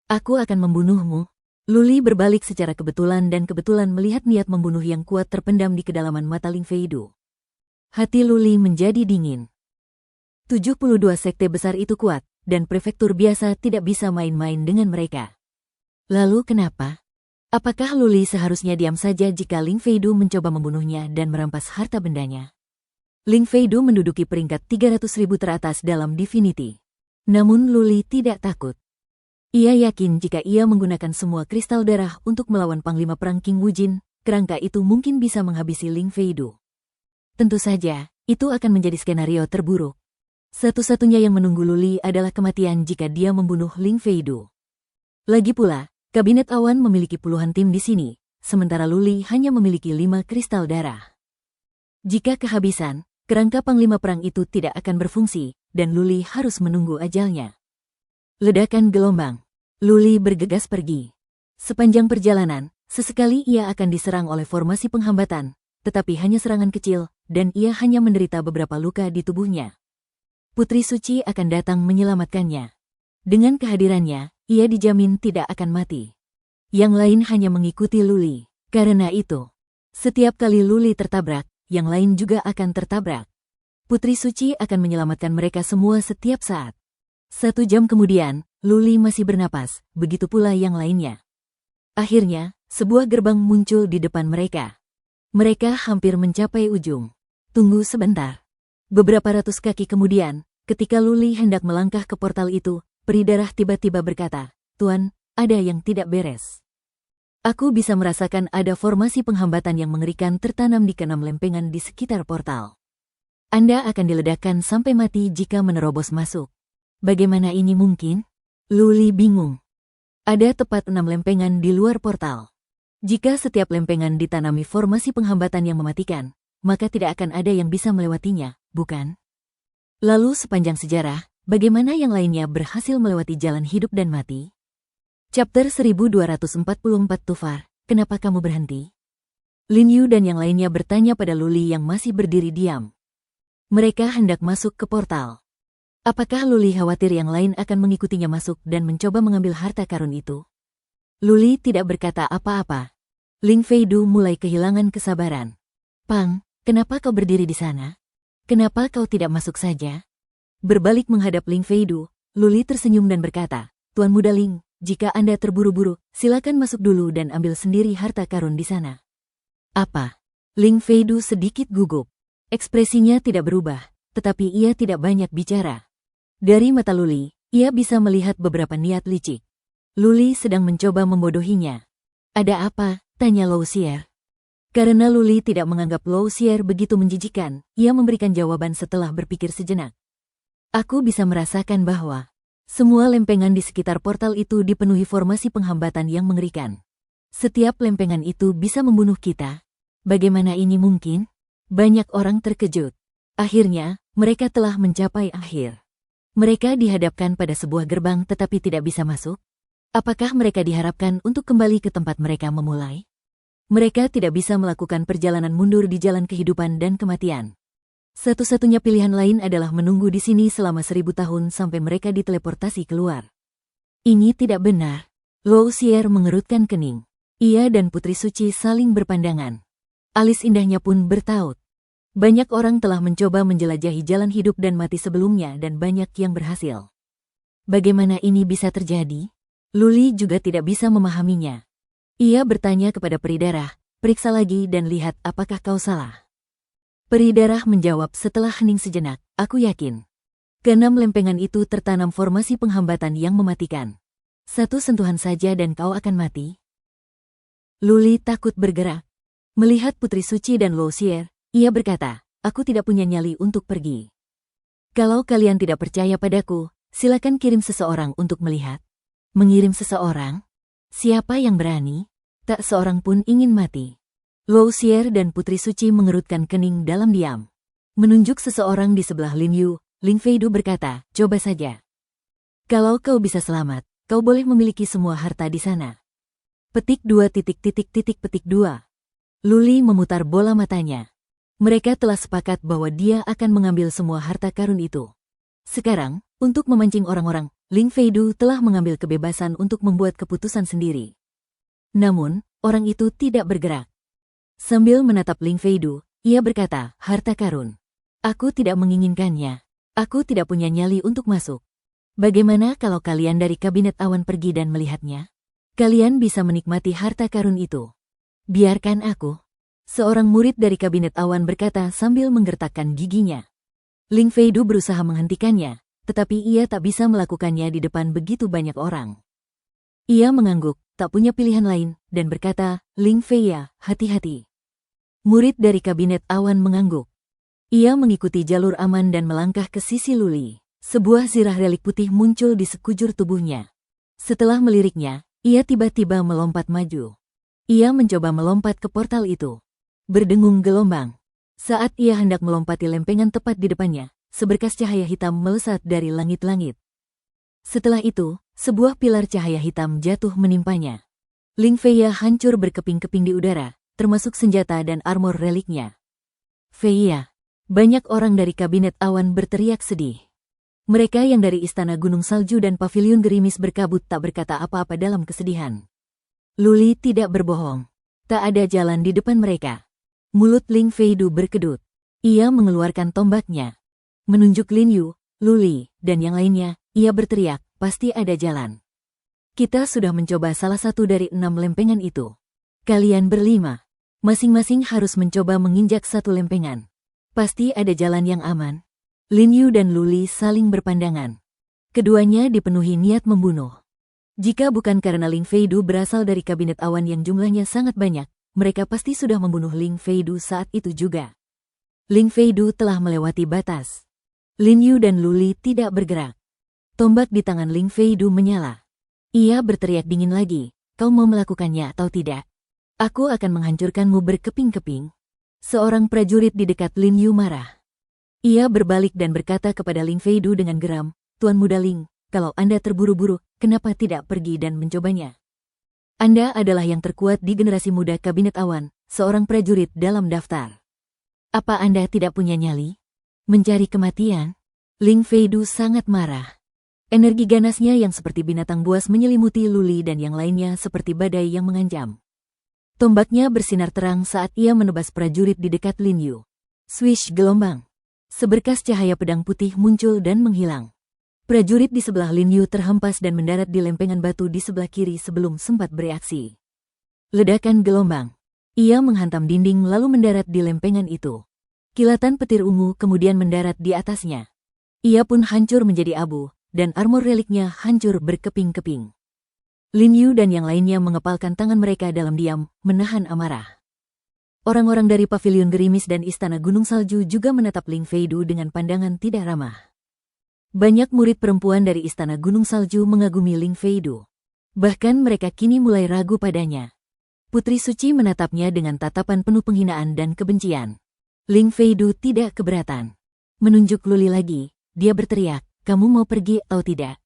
Aku akan membunuhmu. Luli berbalik secara kebetulan dan kebetulan melihat niat membunuh yang kuat terpendam di kedalaman mata Ling Feidu. Hati Luli menjadi dingin. 72 sekte besar itu kuat, dan prefektur biasa tidak bisa main-main dengan mereka. Lalu kenapa? Apakah Luli seharusnya diam saja jika Ling Feidu mencoba membunuhnya dan merampas harta bendanya? Ling Feidu menduduki peringkat 300.000 teratas dalam Divinity. Namun Luli tidak takut. Ia yakin jika ia menggunakan semua kristal darah untuk melawan Panglima Perang King Wujin, kerangka itu mungkin bisa menghabisi Ling Feidu. Tentu saja, itu akan menjadi skenario terburuk. Satu-satunya yang menunggu Luli adalah kematian jika dia membunuh Ling Feidu. Lagi pula, Kabinet Awan memiliki puluhan tim di sini, sementara Luli hanya memiliki 5 kristal darah. Jika kehabisan, kerangka Panglima Perang itu tidak akan berfungsi, dan Luli harus menunggu ajalnya. Ledakan gelombang. Luli bergegas pergi. Sepanjang perjalanan, sesekali ia akan diserang oleh formasi penghambatan, tetapi hanya serangan kecil, dan ia hanya menderita beberapa luka di tubuhnya. Putri Suci akan datang menyelamatkannya. Dengan kehadirannya, ia dijamin tidak akan mati. Yang lain hanya mengikuti Luli. Karena itu, setiap kali Luli tertabrak, yang lain juga akan tertabrak. Putri Suci akan menyelamatkan mereka semua setiap saat. 1 jam kemudian, Luli masih bernapas, begitu pula yang lainnya. Akhirnya, sebuah gerbang muncul di depan mereka. Mereka hampir mencapai ujung. Tunggu sebentar. Beberapa ratus kaki kemudian, ketika Luli hendak melangkah ke portal itu, peri darah tiba-tiba berkata, "Tuan, ada yang tidak beres. Aku bisa merasakan ada formasi penghambatan yang mengerikan tertanam di keenam lempengan di sekitar portal. Anda akan diledakkan sampai mati jika menerobos masuk." Bagaimana ini mungkin? Luli bingung. Ada tepat 6 lempengan di luar portal. Jika setiap lempengan ditanami formasi penghambatan yang mematikan, maka tidak akan ada yang bisa melewatinya, bukan? Lalu sepanjang sejarah, bagaimana yang lainnya berhasil melewati jalan hidup dan mati? Chapter 1244 Tufar, kenapa kamu berhenti? Lin Yu dan yang lainnya bertanya pada Luli yang masih berdiri diam. Mereka hendak masuk ke portal. Apakah Luli khawatir yang lain akan mengikutinya masuk dan mencoba mengambil harta karun itu? Luli tidak berkata apa-apa. Ling Feidu mulai kehilangan kesabaran. "Pang, kenapa kau berdiri di sana? Kenapa kau tidak masuk saja?" Berbalik menghadap Ling Feidu, Luli tersenyum dan berkata, "Tuan Muda Ling, jika Anda terburu-buru, silakan masuk dulu dan ambil sendiri harta karun di sana." "Apa?" Ling Feidu sedikit gugup. Ekspresinya tidak berubah, tetapi ia tidak banyak bicara. Dari mata Luli, ia bisa melihat beberapa niat licik. Luli sedang mencoba membodohinya. "Ada apa?" tanya Lou Xier. Karena Luli tidak menganggap Lou Xier begitu menjijikan, ia memberikan jawaban setelah berpikir sejenak. "Aku bisa merasakan bahwa semua lempengan di sekitar portal itu dipenuhi formasi penghambatan yang mengerikan. Setiap lempengan itu bisa membunuh kita. Bagaimana ini mungkin?" Banyak orang terkejut. Akhirnya, mereka telah mencapai akhir. Mereka dihadapkan pada sebuah gerbang tetapi tidak bisa masuk. Apakah mereka diharapkan untuk kembali ke tempat mereka memulai? Mereka tidak bisa melakukan perjalanan mundur di jalan kehidupan dan kematian. Satu-satunya pilihan lain adalah menunggu di sini selama 1000 tahun sampai mereka diteleportasi keluar. Ini tidak benar. Lou Xier mengerutkan kening. Ia dan Putri Suci saling berpandangan. Alis indahnya pun bertaut. Banyak orang telah mencoba menjelajahi jalan hidup dan mati sebelumnya dan banyak yang berhasil. Bagaimana ini bisa terjadi? Luli juga tidak bisa memahaminya. Ia bertanya kepada peri darah, "Periksa lagi dan lihat apakah kau salah." Peri darah menjawab setelah hening sejenak, "Aku yakin. Keenam lempengan itu tertanam formasi penghambatan yang mematikan. 1 sentuhan saja dan kau akan mati." Luli takut bergerak. Melihat Putri Suci dan Lou Xier, ia berkata, "Aku tidak punya nyali untuk pergi. Kalau kalian tidak percaya padaku, silakan kirim seseorang untuk melihat." Mengirim seseorang? Siapa yang berani? Tak seorang pun ingin mati. Lou Xier dan Putri Suci mengerutkan kening dalam diam. Menunjuk seseorang di sebelah Lin Yu, Ling Feidu berkata, "Coba saja. Kalau kau bisa selamat, kau boleh memiliki semua harta di sana." Petik 2. Luli memutar bola matanya. Mereka telah sepakat bahwa dia akan mengambil semua harta karun itu. Sekarang, untuk memancing orang-orang, Ling Feidu telah mengambil kebebasan untuk membuat keputusan sendiri. Namun, orang itu tidak bergerak. Sambil menatap Ling Feidu, ia berkata, "Harta karun. Aku tidak menginginkannya. Aku tidak punya nyali untuk masuk. Bagaimana kalau kalian dari Kabinet Awan pergi dan melihatnya? Kalian bisa menikmati harta karun itu. Biarkan aku." Seorang murid dari Kabinet Awan berkata sambil menggertakkan giginya. Ling Feidu berusaha menghentikannya, tetapi ia tak bisa melakukannya di depan begitu banyak orang. Ia mengangguk, tak punya pilihan lain, dan berkata, "Ling Fei ya, hati-hati." Murid dari Kabinet Awan mengangguk. Ia mengikuti jalur aman dan melangkah ke sisi Luli. Sebuah zirah relik putih muncul di sekujur tubuhnya. Setelah meliriknya, ia tiba-tiba melompat maju. Ia mencoba melompat ke portal itu. Berdengung gelombang. Saat ia hendak melompati lempengan tepat di depannya, seberkas cahaya hitam melesat dari langit-langit. Setelah itu, sebuah pilar cahaya hitam jatuh menimpanya. Ling Feiya hancur berkeping-keping di udara, termasuk senjata dan armor reliknya. Feiya. Banyak orang dari kabinet awan berteriak sedih. Mereka yang dari Istana Gunung Salju dan Paviliun Gerimis berkabut tak berkata apa-apa dalam kesedihan. Luli tidak berbohong. Tak ada jalan di depan mereka. Mulut Ling Feidu berkedut. Ia mengeluarkan tombaknya. Menunjuk Lin Yu, Luli, dan yang lainnya, ia berteriak, pasti ada jalan. Kita sudah mencoba salah satu dari 6 lempengan itu. Kalian berlima. Masing-masing harus mencoba menginjak satu lempengan. Pasti ada jalan yang aman. Lin Yu dan Luli saling berpandangan. Keduanya dipenuhi niat membunuh. Jika bukan karena Ling Feidu berasal dari kabinet awan yang jumlahnya sangat banyak, mereka pasti sudah membunuh Ling Feidu saat itu juga. Ling Feidu telah melewati batas. Lin Yu dan Luli tidak bergerak. Tombak di tangan Ling Feidu menyala. Ia berteriak dingin lagi, kau mau melakukannya atau tidak? Aku akan menghancurkanmu berkeping-keping. Seorang prajurit di dekat Lin Yu marah. Ia berbalik dan berkata kepada Ling Feidu dengan geram, Tuan Muda Ling, kalau Anda terburu-buru, kenapa tidak pergi dan mencobanya? Anda adalah yang terkuat di generasi muda kabinet awan, seorang prajurit dalam daftar. Apa Anda tidak punya nyali? Mencari kematian? Ling Feidu sangat marah. Energi ganasnya yang seperti binatang buas menyelimuti Luli dan yang lainnya seperti badai yang mengancam. Tombaknya bersinar terang saat ia menebas prajurit di dekat Lin Yu. Swish gelombang. Seberkas cahaya pedang putih muncul dan menghilang. Prajurit di sebelah Lin Yu terhempas dan mendarat di lempengan batu di sebelah kiri sebelum sempat bereaksi. Ledakan gelombang. Ia menghantam dinding lalu mendarat di lempengan itu. Kilatan petir ungu kemudian mendarat di atasnya. Ia pun hancur menjadi abu, dan armor reliknya hancur berkeping-keping. Lin Yu dan yang lainnya mengepalkan tangan mereka dalam diam, menahan amarah. Orang-orang dari Paviliun Gerimis dan Istana Gunung Salju juga menatap Ling Feidu dengan pandangan tidak ramah. Banyak murid perempuan dari Istana Gunung Salju mengagumi Ling Feidu. Bahkan mereka kini mulai ragu padanya. Putri Suci menatapnya dengan tatapan penuh penghinaan dan kebencian. Ling Feidu tidak keberatan. Menunjuk Luli lagi, dia berteriak, kamu mau pergi atau tidak?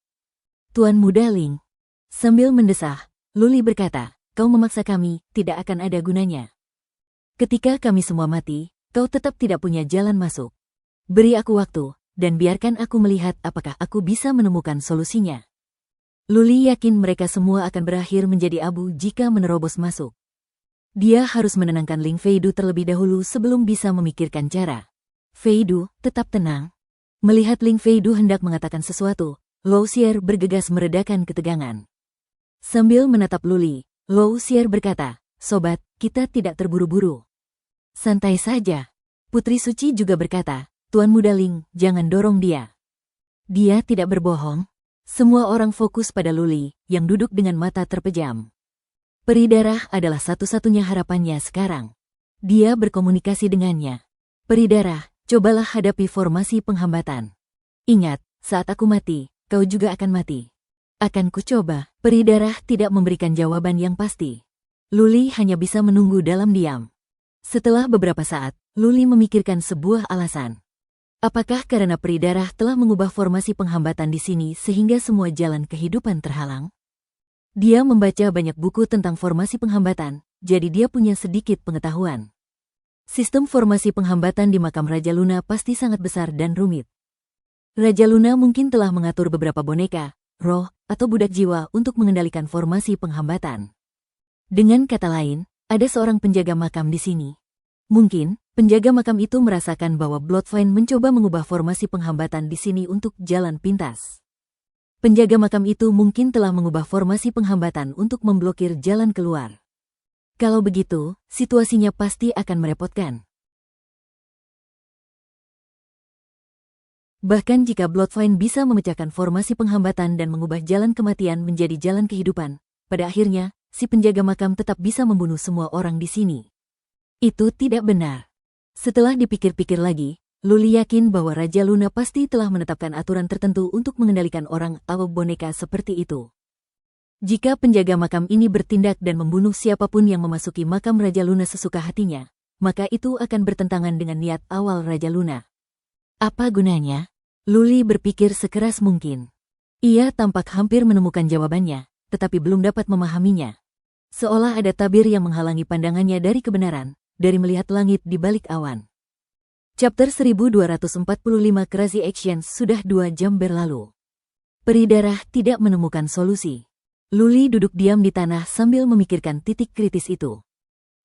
Tuan Muda Ling. Sambil mendesah, Luli berkata, kau memaksa kami, tidak akan ada gunanya. Ketika kami semua mati, kau tetap tidak punya jalan masuk. Beri aku waktu, dan biarkan aku melihat apakah aku bisa menemukan solusinya. Luli yakin mereka semua akan berakhir menjadi abu jika menerobos masuk. Dia harus menenangkan Ling Feidu terlebih dahulu sebelum bisa memikirkan cara. Feidu, tetap tenang. Melihat Ling Feidu hendak mengatakan sesuatu, Lou Xier bergegas meredakan ketegangan. Sambil menatap Luli, Lou Xier berkata, sobat, kita tidak terburu-buru. Santai saja. Putri Suci juga berkata, Tuan Muda Ling, jangan dorong dia. Dia tidak berbohong. Semua orang fokus pada Luli, yang duduk dengan mata terpejam. Peri darah adalah satu-satunya harapannya sekarang. Dia berkomunikasi dengannya. Peri darah, cobalah hadapi formasi penghambatan. Ingat, saat aku mati, kau juga akan mati. Akan kucoba. Peri darah tidak memberikan jawaban yang pasti. Luli hanya bisa menunggu dalam diam. Setelah beberapa saat, Luli memikirkan sebuah alasan. Apakah karena peri darah telah mengubah formasi penghambatan di sini sehingga semua jalan kehidupan terhalang? Dia membaca banyak buku tentang formasi penghambatan, jadi dia punya sedikit pengetahuan. Sistem formasi penghambatan di makam Raja Luna pasti sangat besar dan rumit. Raja Luna mungkin telah mengatur beberapa boneka, roh, atau budak jiwa untuk mengendalikan formasi penghambatan. Dengan kata lain, ada seorang penjaga makam di sini. Mungkin, penjaga makam itu merasakan bahwa Bloodvine mencoba mengubah formasi penghambatan di sini untuk jalan pintas. Penjaga makam itu mungkin telah mengubah formasi penghambatan untuk memblokir jalan keluar. Kalau begitu, situasinya pasti akan merepotkan. Bahkan jika Bloodvine bisa memecahkan formasi penghambatan dan mengubah jalan kematian menjadi jalan kehidupan, pada akhirnya, si penjaga makam tetap bisa membunuh semua orang di sini. Itu tidak benar. Setelah dipikir-pikir lagi, Luli yakin bahwa Raja Luna pasti telah menetapkan aturan tertentu untuk mengendalikan orang atau boneka seperti itu. Jika penjaga makam ini bertindak dan membunuh siapapun yang memasuki makam Raja Luna sesuka hatinya, maka itu akan bertentangan dengan niat awal Raja Luna. Apa gunanya? Luli berpikir sekeras mungkin. Ia tampak hampir menemukan jawabannya, tetapi belum dapat memahaminya. Seolah ada tabir yang menghalangi pandangannya dari kebenaran, dari melihat langit di balik awan. Chapter 1245 Crazy Actions sudah 2 jam berlalu. Peri darah tidak menemukan solusi. Luli duduk diam di tanah sambil memikirkan titik kritis itu.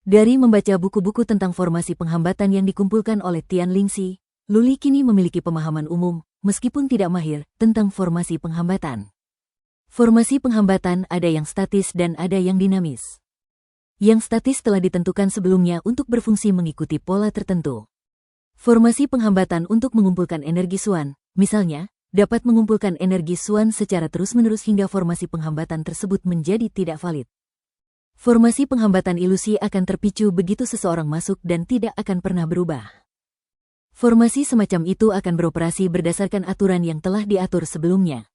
Dari membaca buku-buku tentang formasi penghambatan yang dikumpulkan oleh Tian Lingxi, Luli kini memiliki pemahaman umum, meskipun tidak mahir, tentang formasi penghambatan. Formasi penghambatan ada yang statis dan ada yang dinamis. Yang statis telah ditentukan sebelumnya untuk berfungsi mengikuti pola tertentu. Formasi penghambatan untuk mengumpulkan energi Xuan, misalnya, dapat mengumpulkan energi Xuan secara terus-menerus hingga formasi penghambatan tersebut menjadi tidak valid. Formasi penghambatan ilusi akan terpicu begitu seseorang masuk dan tidak akan pernah berubah. Formasi semacam itu akan beroperasi berdasarkan aturan yang telah diatur sebelumnya.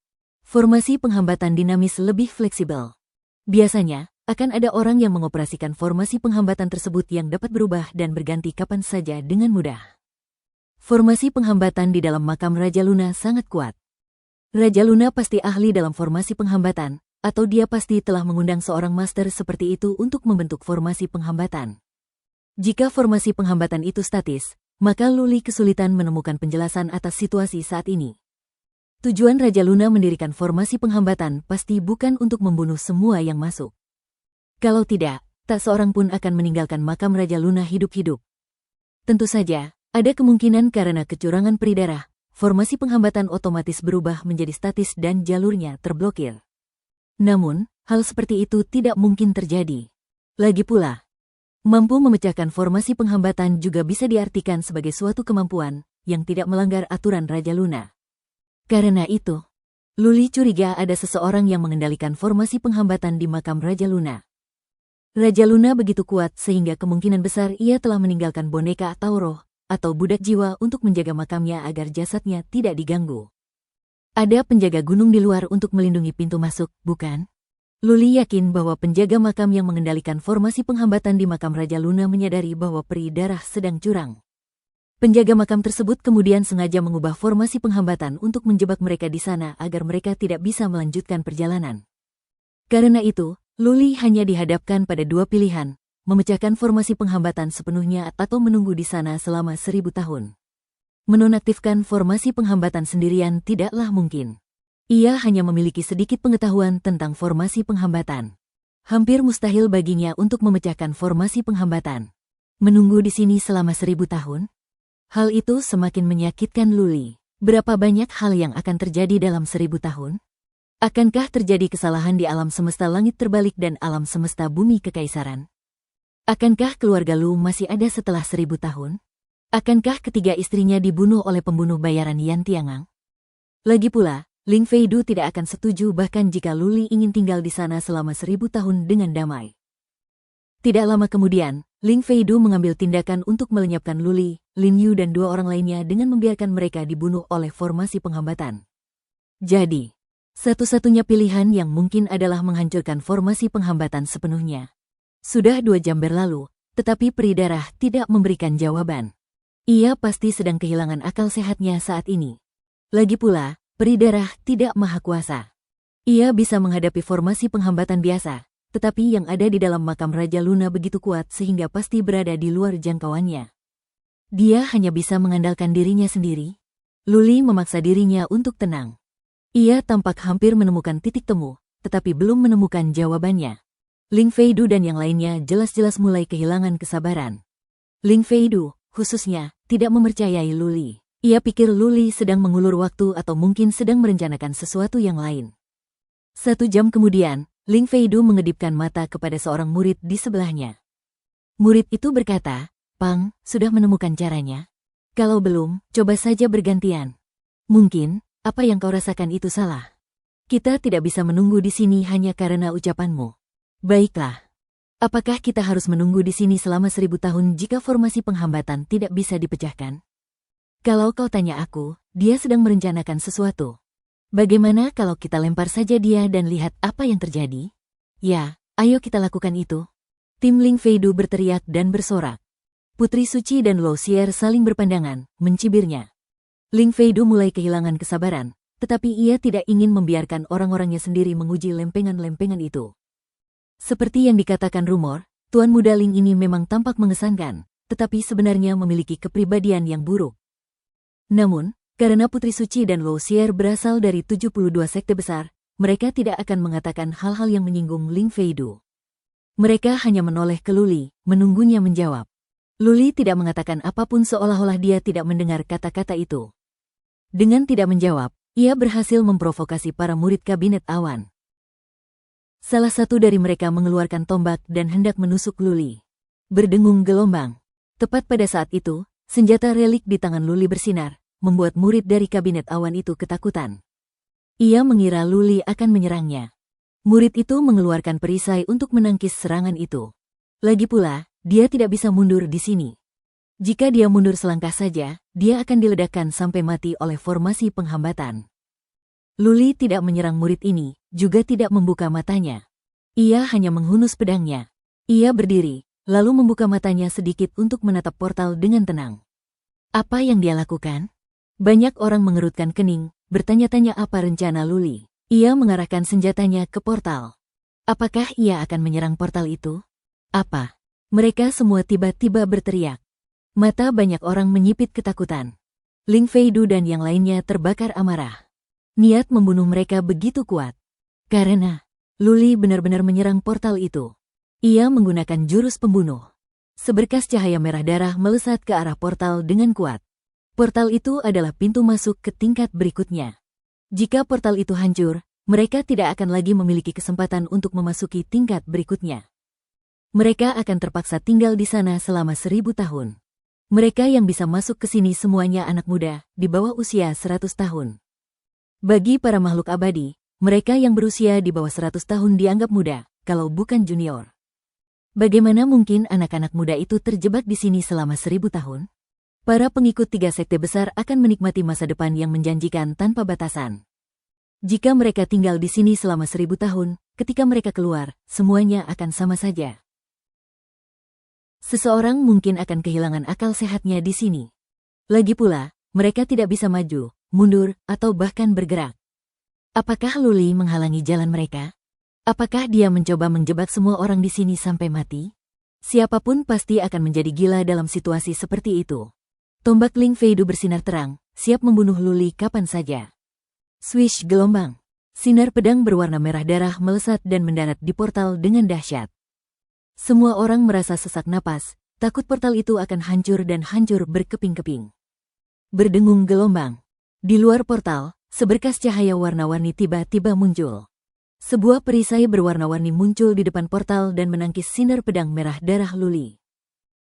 Formasi penghambatan dinamis lebih fleksibel. Biasanya, akan ada orang yang mengoperasikan formasi penghambatan tersebut yang dapat berubah dan berganti kapan saja dengan mudah. Formasi penghambatan di dalam makam Raja Luna sangat kuat. Raja Luna pasti ahli dalam formasi penghambatan, atau dia pasti telah mengundang seorang master seperti itu untuk membentuk formasi penghambatan. Jika formasi penghambatan itu statis, maka Luli kesulitan menemukan penjelasan atas situasi saat ini. Tujuan Raja Luna mendirikan formasi penghambatan pasti bukan untuk membunuh semua yang masuk. Kalau tidak, tak seorang pun akan meninggalkan makam Raja Luna hidup-hidup. Tentu saja, ada kemungkinan karena kecurangan peri darah, formasi penghambatan otomatis berubah menjadi statis dan jalurnya terblokir. Namun, hal seperti itu tidak mungkin terjadi. Lagi pula, mampu memecahkan formasi penghambatan juga bisa diartikan sebagai suatu kemampuan yang tidak melanggar aturan Raja Luna. Karena itu, Luli curiga ada seseorang yang mengendalikan formasi penghambatan di makam Raja Luna. Raja Luna begitu kuat sehingga kemungkinan besar ia telah meninggalkan boneka atau roh, atau budak jiwa untuk menjaga makamnya agar jasadnya tidak diganggu. Ada penjaga gunung di luar untuk melindungi pintu masuk, bukan? Luli yakin bahwa penjaga makam yang mengendalikan formasi penghambatan di makam Raja Luna menyadari bahwa peri darah sedang curang. Penjaga makam tersebut kemudian sengaja mengubah formasi penghambatan untuk menjebak mereka di sana agar mereka tidak bisa melanjutkan perjalanan. Karena itu, Luli hanya dihadapkan pada 2 pilihan, memecahkan formasi penghambatan sepenuhnya atau menunggu di sana selama 1000 tahun. Menonaktifkan formasi penghambatan sendirian tidaklah mungkin. Ia hanya memiliki sedikit pengetahuan tentang formasi penghambatan. Hampir mustahil baginya untuk memecahkan formasi penghambatan. Menunggu di sini selama 1000 tahun? Hal itu semakin menyakitkan Luli. Berapa banyak hal yang akan terjadi dalam 1000 tahun? Akankah terjadi kesalahan di alam semesta langit terbalik dan alam semesta bumi kekaisaran? Akankah keluarga Lu masih ada setelah 1000 tahun? Akankah ketiga istrinya dibunuh oleh pembunuh bayaran Yan Tiangang? Lagi pula, Ling Feidu tidak akan setuju bahkan jika Luli ingin tinggal di sana selama 1000 tahun dengan damai. Tidak lama kemudian, Ling Feidu mengambil tindakan untuk melenyapkan Luli, Lin Yu dan 2 orang lainnya dengan membiarkan mereka dibunuh oleh formasi penghambatan. Jadi, satu-satunya pilihan yang mungkin adalah menghancurkan formasi penghambatan sepenuhnya. Sudah 2 jam berlalu, tetapi peri darah tidak memberikan jawaban. Ia pasti sedang kehilangan akal sehatnya saat ini. Lagi pula, peri darah tidak maha kuasa. Ia bisa menghadapi formasi penghambatan biasa, tetapi yang ada di dalam makam Raja Luna begitu kuat sehingga pasti berada di luar jangkauannya. Dia hanya bisa mengandalkan dirinya sendiri. Luli memaksa dirinya untuk tenang. Ia tampak hampir menemukan titik temu, tetapi belum menemukan jawabannya. Ling Feidu dan yang lainnya jelas-jelas mulai kehilangan kesabaran. Ling Feidu, khususnya, tidak mempercayai Luli. Ia pikir Luli sedang mengulur waktu atau mungkin sedang merencanakan sesuatu yang lain. 1 jam kemudian, Ling Feidu mengedipkan mata kepada seorang murid di sebelahnya. Murid itu berkata, "Pang, sudah menemukan caranya? Kalau belum, coba saja bergantian. Mungkin, apa yang kau rasakan itu salah. Kita tidak bisa menunggu di sini hanya karena ucapanmu. Baiklah. Apakah kita harus menunggu di sini selama 1000 tahun jika formasi penghambatan tidak bisa dipecahkan?" Kalau kau tanya aku, dia sedang merencanakan sesuatu. Bagaimana kalau kita lempar saja dia dan lihat apa yang terjadi? Ya, ayo kita lakukan itu. Tim Ling Feidu berteriak dan bersorak. Putri Suci dan Luo Xier saling berpandangan, mencibirnya. Ling Feidu mulai kehilangan kesabaran, tetapi ia tidak ingin membiarkan orang-orangnya sendiri menguji lempengan-lempengan itu. Seperti yang dikatakan rumor, Tuan Muda Ling ini memang tampak mengesankan, tetapi sebenarnya memiliki kepribadian yang buruk. Namun, karena Putri Suci dan Luo Xier berasal dari 72 sekte besar, mereka tidak akan mengatakan hal-hal yang menyinggung Ling Feidu. Mereka hanya menoleh ke Luli, menunggunya menjawab. Luli tidak mengatakan apapun seolah-olah dia tidak mendengar kata-kata itu. Dengan tidak menjawab, ia berhasil memprovokasi para murid kabinet awan. Salah satu dari mereka mengeluarkan tombak dan hendak menusuk Luli. Berdengung gelombang. Tepat pada saat itu, senjata relik di tangan Luli bersinar, membuat murid dari kabinet awan itu ketakutan. Ia mengira Luli akan menyerangnya. Murid itu mengeluarkan perisai untuk menangkis serangan itu. Lagi pula, dia tidak bisa mundur di sini. Jika dia mundur selangkah saja, dia akan diledakkan sampai mati oleh formasi penghambatan. Luli tidak menyerang murid ini, juga tidak membuka matanya. Ia hanya menghunus pedangnya. Ia berdiri, lalu membuka matanya sedikit untuk menatap portal dengan tenang. Apa yang dia lakukan? Banyak orang mengerutkan kening, bertanya-tanya apa rencana Luli. Ia mengarahkan senjatanya ke portal. Apakah ia akan menyerang portal itu? Apa? Mereka semua tiba-tiba berteriak. Mata banyak orang menyipit ketakutan. Ling Feidu dan yang lainnya terbakar amarah. Niat membunuh mereka begitu kuat. Karena Luli benar-benar menyerang portal itu. Ia menggunakan jurus pembunuh. Seberkas cahaya merah darah melesat ke arah portal dengan kuat. Portal itu adalah pintu masuk ke tingkat berikutnya. Jika portal itu hancur, mereka tidak akan lagi memiliki kesempatan untuk memasuki tingkat berikutnya. Mereka akan terpaksa tinggal di sana selama 1000 tahun. Mereka yang bisa masuk ke sini semuanya anak muda, di bawah usia 100 tahun. Bagi para makhluk abadi, mereka yang berusia di bawah 100 tahun dianggap muda, kalau bukan junior. Bagaimana mungkin anak-anak muda itu terjebak di sini selama 1000 tahun? Para pengikut 3 sekte besar akan menikmati masa depan yang menjanjikan tanpa batasan. Jika mereka tinggal di sini selama 1000 tahun, ketika mereka keluar, semuanya akan sama saja. Seseorang mungkin akan kehilangan akal sehatnya di sini. Lagi pula, mereka tidak bisa maju, mundur, atau bahkan bergerak. Apakah Luli menghalangi jalan mereka? Apakah dia mencoba menjebak semua orang di sini sampai mati? Siapapun pasti akan menjadi gila dalam situasi seperti itu. Tombak Ling Feidu bersinar terang, siap membunuh Luli kapan saja. Swish gelombang. Sinar pedang berwarna merah darah melesat dan mendarat di portal dengan dahsyat. Semua orang merasa sesak napas, takut portal itu akan hancur dan hancur berkeping-keping. Berdengung gelombang. Di luar portal, seberkas cahaya warna-warni tiba-tiba muncul. Sebuah perisai berwarna-warni muncul di depan portal dan menangkis sinar pedang merah darah Luli.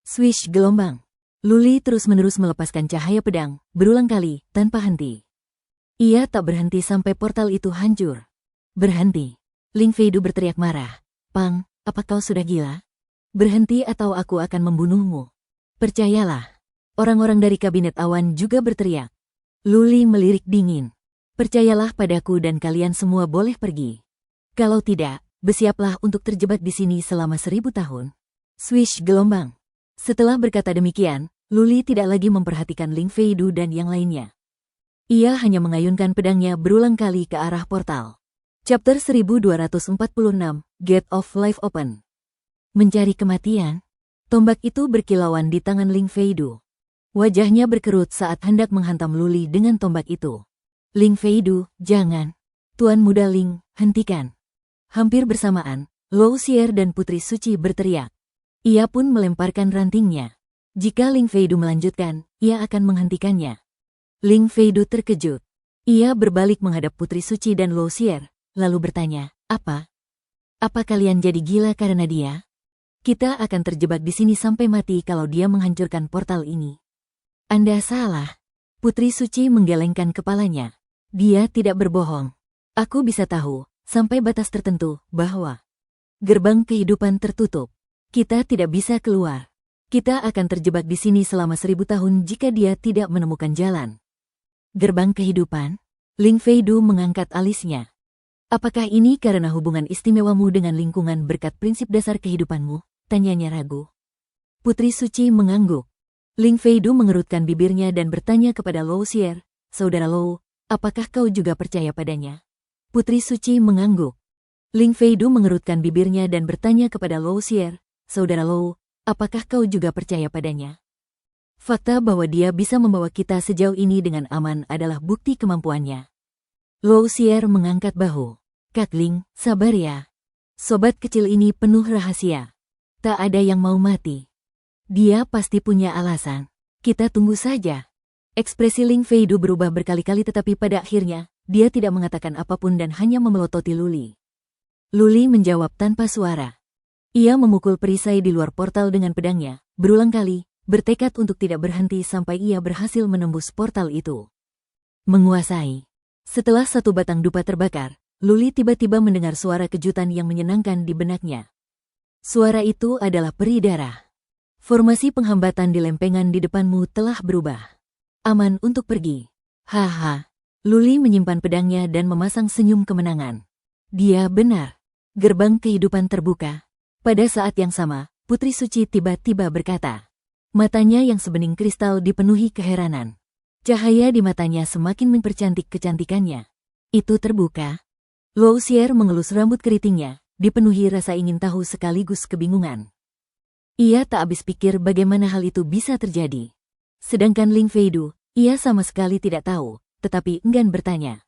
Swish gelombang. Luli terus-menerus melepaskan cahaya pedang, berulang kali, tanpa henti. Ia tak berhenti sampai portal itu hancur. Berhenti. Ling Feidu berteriak marah. Pang, apa kau sudah gila? Berhenti atau aku akan membunuhmu. Percayalah. Orang-orang dari kabinet awan juga berteriak. Luli melirik dingin. Percayalah padaku dan kalian semua boleh pergi. Kalau tidak, bersiaplah untuk terjebak di sini selama 1000 tahun. Swish gelombang. Setelah berkata demikian, Luli tidak lagi memperhatikan Ling Feidu dan yang lainnya. Ia hanya mengayunkan pedangnya berulang kali ke arah portal. Chapter 1246, Gate of Life Open. Mencari kematian? Tombak itu berkilauan di tangan Ling Feidu. Wajahnya berkerut saat hendak menghantam Luli dengan tombak itu. Ling Feidu, jangan. Tuan Muda Ling, hentikan. Hampir bersamaan, Luo Xier dan Putri Suci berteriak. Ia pun melemparkan rantingnya. Jika Ling Feidu melanjutkan, ia akan menghentikannya. Ling Feidu terkejut. Ia berbalik menghadap Putri Suci dan Luo Xier, lalu bertanya, apa? Apa kalian jadi gila karena dia? Kita akan terjebak di sini sampai mati kalau dia menghancurkan portal ini. Anda salah. Putri Suci menggelengkan kepalanya. Dia tidak berbohong. Aku bisa tahu, sampai batas tertentu, bahwa gerbang kehidupan tertutup. Kita tidak bisa keluar. Kita akan terjebak di sini selama 1000 tahun jika dia tidak menemukan jalan. Gerbang kehidupan? Ling Feidu mengangkat alisnya. Apakah ini karena hubungan istimewamu dengan lingkungan berkat prinsip dasar kehidupanmu? Tanyanya ragu. Putri Suci mengangguk. Ling Feidu mengerutkan bibirnya dan bertanya kepada Luo Xier, Saudara Luo, apakah kau juga percaya padanya? Putri Suci mengangguk. Ling Feidu mengerutkan bibirnya dan bertanya kepada Luo Xier, Saudara Luo, apakah kau juga percaya padanya? Fakta bahwa dia bisa membawa kita sejauh ini dengan aman adalah bukti kemampuannya. Luo Xier mengangkat bahu. Kak Ling, sabar ya. Sobat kecil ini penuh rahasia. Tak ada yang mau mati. Dia pasti punya alasan. Kita tunggu saja. Ekspresi Ling Feidu berubah berkali-kali tetapi pada akhirnya, dia tidak mengatakan apapun dan hanya memelototi Luli. Luli menjawab tanpa suara. Ia memukul perisai di luar portal dengan pedangnya, berulang kali, bertekad untuk tidak berhenti sampai ia berhasil menembus portal itu. Menguasai. Setelah satu batang dupa terbakar, Luli tiba-tiba mendengar suara kejutan yang menyenangkan di benaknya. Suara itu adalah peri darah. Formasi penghambatan di lempengan di depanmu telah berubah. Aman untuk pergi. Haha. Luli menyimpan pedangnya dan memasang senyum kemenangan. Dia benar. Gerbang kehidupan terbuka. Pada saat yang sama, Putri Suci tiba-tiba berkata. Matanya yang sebening kristal dipenuhi keheranan. Cahaya di matanya semakin mempercantik kecantikannya. Itu terbuka. Luo Xier mengelus rambut keritingnya, dipenuhi rasa ingin tahu sekaligus kebingungan. Ia tak habis pikir bagaimana hal itu bisa terjadi. Sedangkan Ling Feidu, ia sama sekali tidak tahu, tetapi enggan bertanya.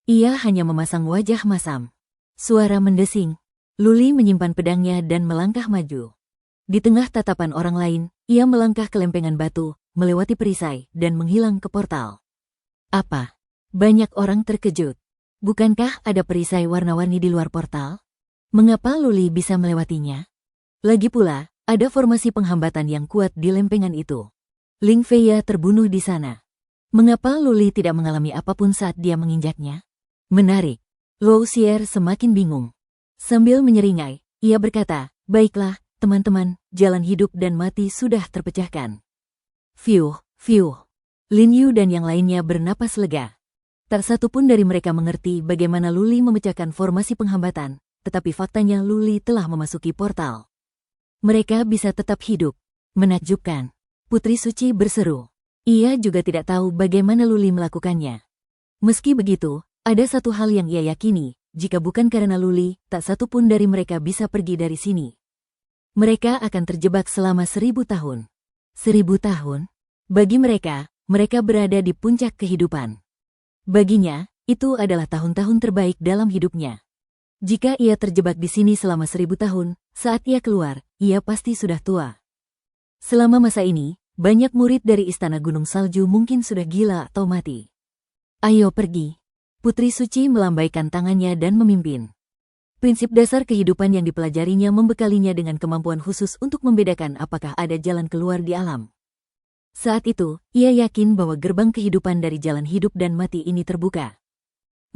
Ia hanya memasang wajah masam. Suara mendesing. Luli menyimpan pedangnya dan melangkah maju. Di tengah tatapan orang lain, ia melangkah ke lempengan batu, melewati perisai, dan menghilang ke portal. Apa? Banyak orang terkejut. Bukankah ada perisai warna-warni di luar portal? Mengapa Luli bisa melewatinya? Lagi pula, ada formasi penghambatan yang kuat di lempengan itu. Ling Feiya terbunuh di sana. Mengapa Luli tidak mengalami apapun saat dia menginjaknya? Menarik. Luo Xier semakin bingung. Sambil menyeringai, ia berkata, baiklah, teman-teman, jalan hidup dan mati sudah terpecahkan. Fiuh, fiuh. Lin Yu dan yang lainnya bernapas lega. Tak satu pun dari mereka mengerti bagaimana Luli memecahkan formasi penghambatan, tetapi faktanya Luli telah memasuki portal. Mereka bisa tetap hidup. Menakjubkan. Putri Suci berseru. Ia juga tidak tahu bagaimana Luli melakukannya. Meski begitu, ada satu hal yang ia yakini, jika bukan karena Luli, tak satu pun dari mereka bisa pergi dari sini. Mereka akan terjebak selama 1000 tahun. 1000 tahun? Bagi mereka, mereka berada di puncak kehidupan. Baginya, itu adalah tahun-tahun terbaik dalam hidupnya. Jika ia terjebak di sini selama 1000 tahun, saat ia keluar, ia pasti sudah tua. Selama masa ini, banyak murid dari Istana Gunung Salju mungkin sudah gila atau mati. Ayo pergi. Putri Suci melambaikan tangannya dan memimpin. Prinsip dasar kehidupan yang dipelajarinya membekalinya dengan kemampuan khusus untuk membedakan apakah ada jalan keluar di alam. Saat itu, ia yakin bahwa gerbang kehidupan dari jalan hidup dan mati ini terbuka.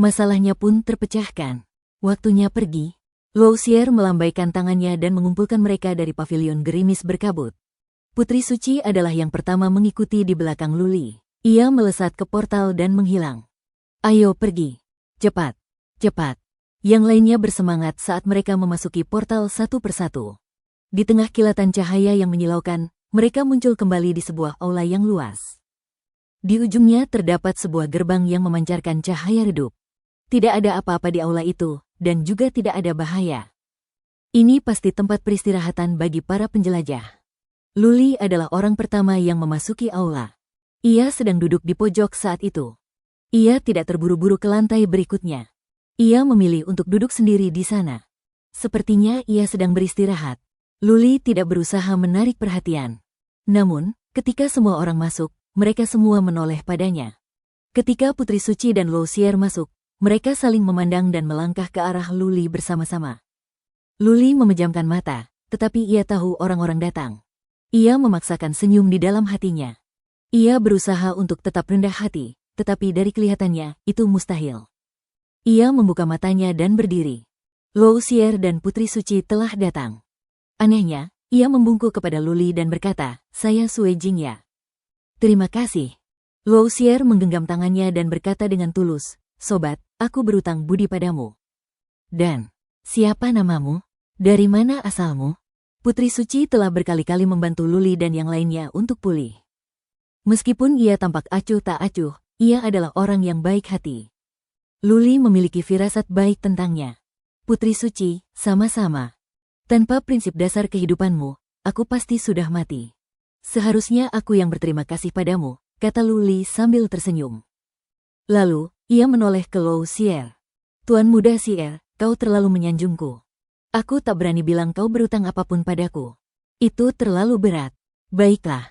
Masalahnya pun terpecahkan. Waktunya pergi. Luo Xier melambaikan tangannya dan mengumpulkan mereka dari pavilion gerimis berkabut. Putri Suci adalah yang pertama mengikuti di belakang Luli. Ia melesat ke portal dan menghilang. Ayo pergi. Cepat. Cepat. Yang lainnya bersemangat saat mereka memasuki portal satu persatu. Di tengah kilatan cahaya yang menyilaukan, mereka muncul kembali di sebuah aula yang luas. Di ujungnya terdapat sebuah gerbang yang memancarkan cahaya redup. Tidak ada apa-apa di aula itu, dan juga tidak ada bahaya. Ini pasti tempat peristirahatan bagi para penjelajah. Luli adalah orang pertama yang memasuki aula. Ia sedang duduk di pojok saat itu. Ia tidak terburu-buru ke lantai berikutnya. Ia memilih untuk duduk sendiri di sana. Sepertinya ia sedang beristirahat. Luli tidak berusaha menarik perhatian. Namun, ketika semua orang masuk, mereka semua menoleh padanya. Ketika Putri Suci dan Luo Xier masuk, mereka saling memandang dan melangkah ke arah Luli bersama-sama. Luli memejamkan mata, tetapi ia tahu orang-orang datang. Ia memaksakan senyum di dalam hatinya. Ia berusaha untuk tetap rendah hati, tetapi dari kelihatannya, itu mustahil. Ia membuka matanya dan berdiri. Luo Xier dan Putri Suci telah datang. Anehnya, Ia membungkuk kepada Luli dan berkata, "Saya Sue Jingya." "Terima kasih." Luo Xier menggenggam tangannya dan berkata dengan tulus, "Sobat, aku berutang budi padamu." "Dan, siapa namamu? Dari mana asalmu?" Putri Suci telah berkali-kali membantu Luli dan yang lainnya untuk pulih. Meskipun ia tampak acuh tak acuh, ia adalah orang yang baik hati. Luli memiliki firasat baik tentangnya. "Putri Suci, sama-sama. Tanpa prinsip dasar kehidupanmu, aku pasti sudah mati. Seharusnya aku yang berterima kasih padamu," kata Luli sambil tersenyum. Lalu, ia menoleh ke Luo Xier. "Tuan muda Xier, kau terlalu menyanjungku. Aku tak berani bilang kau berutang apapun padaku. Itu terlalu berat. Baiklah.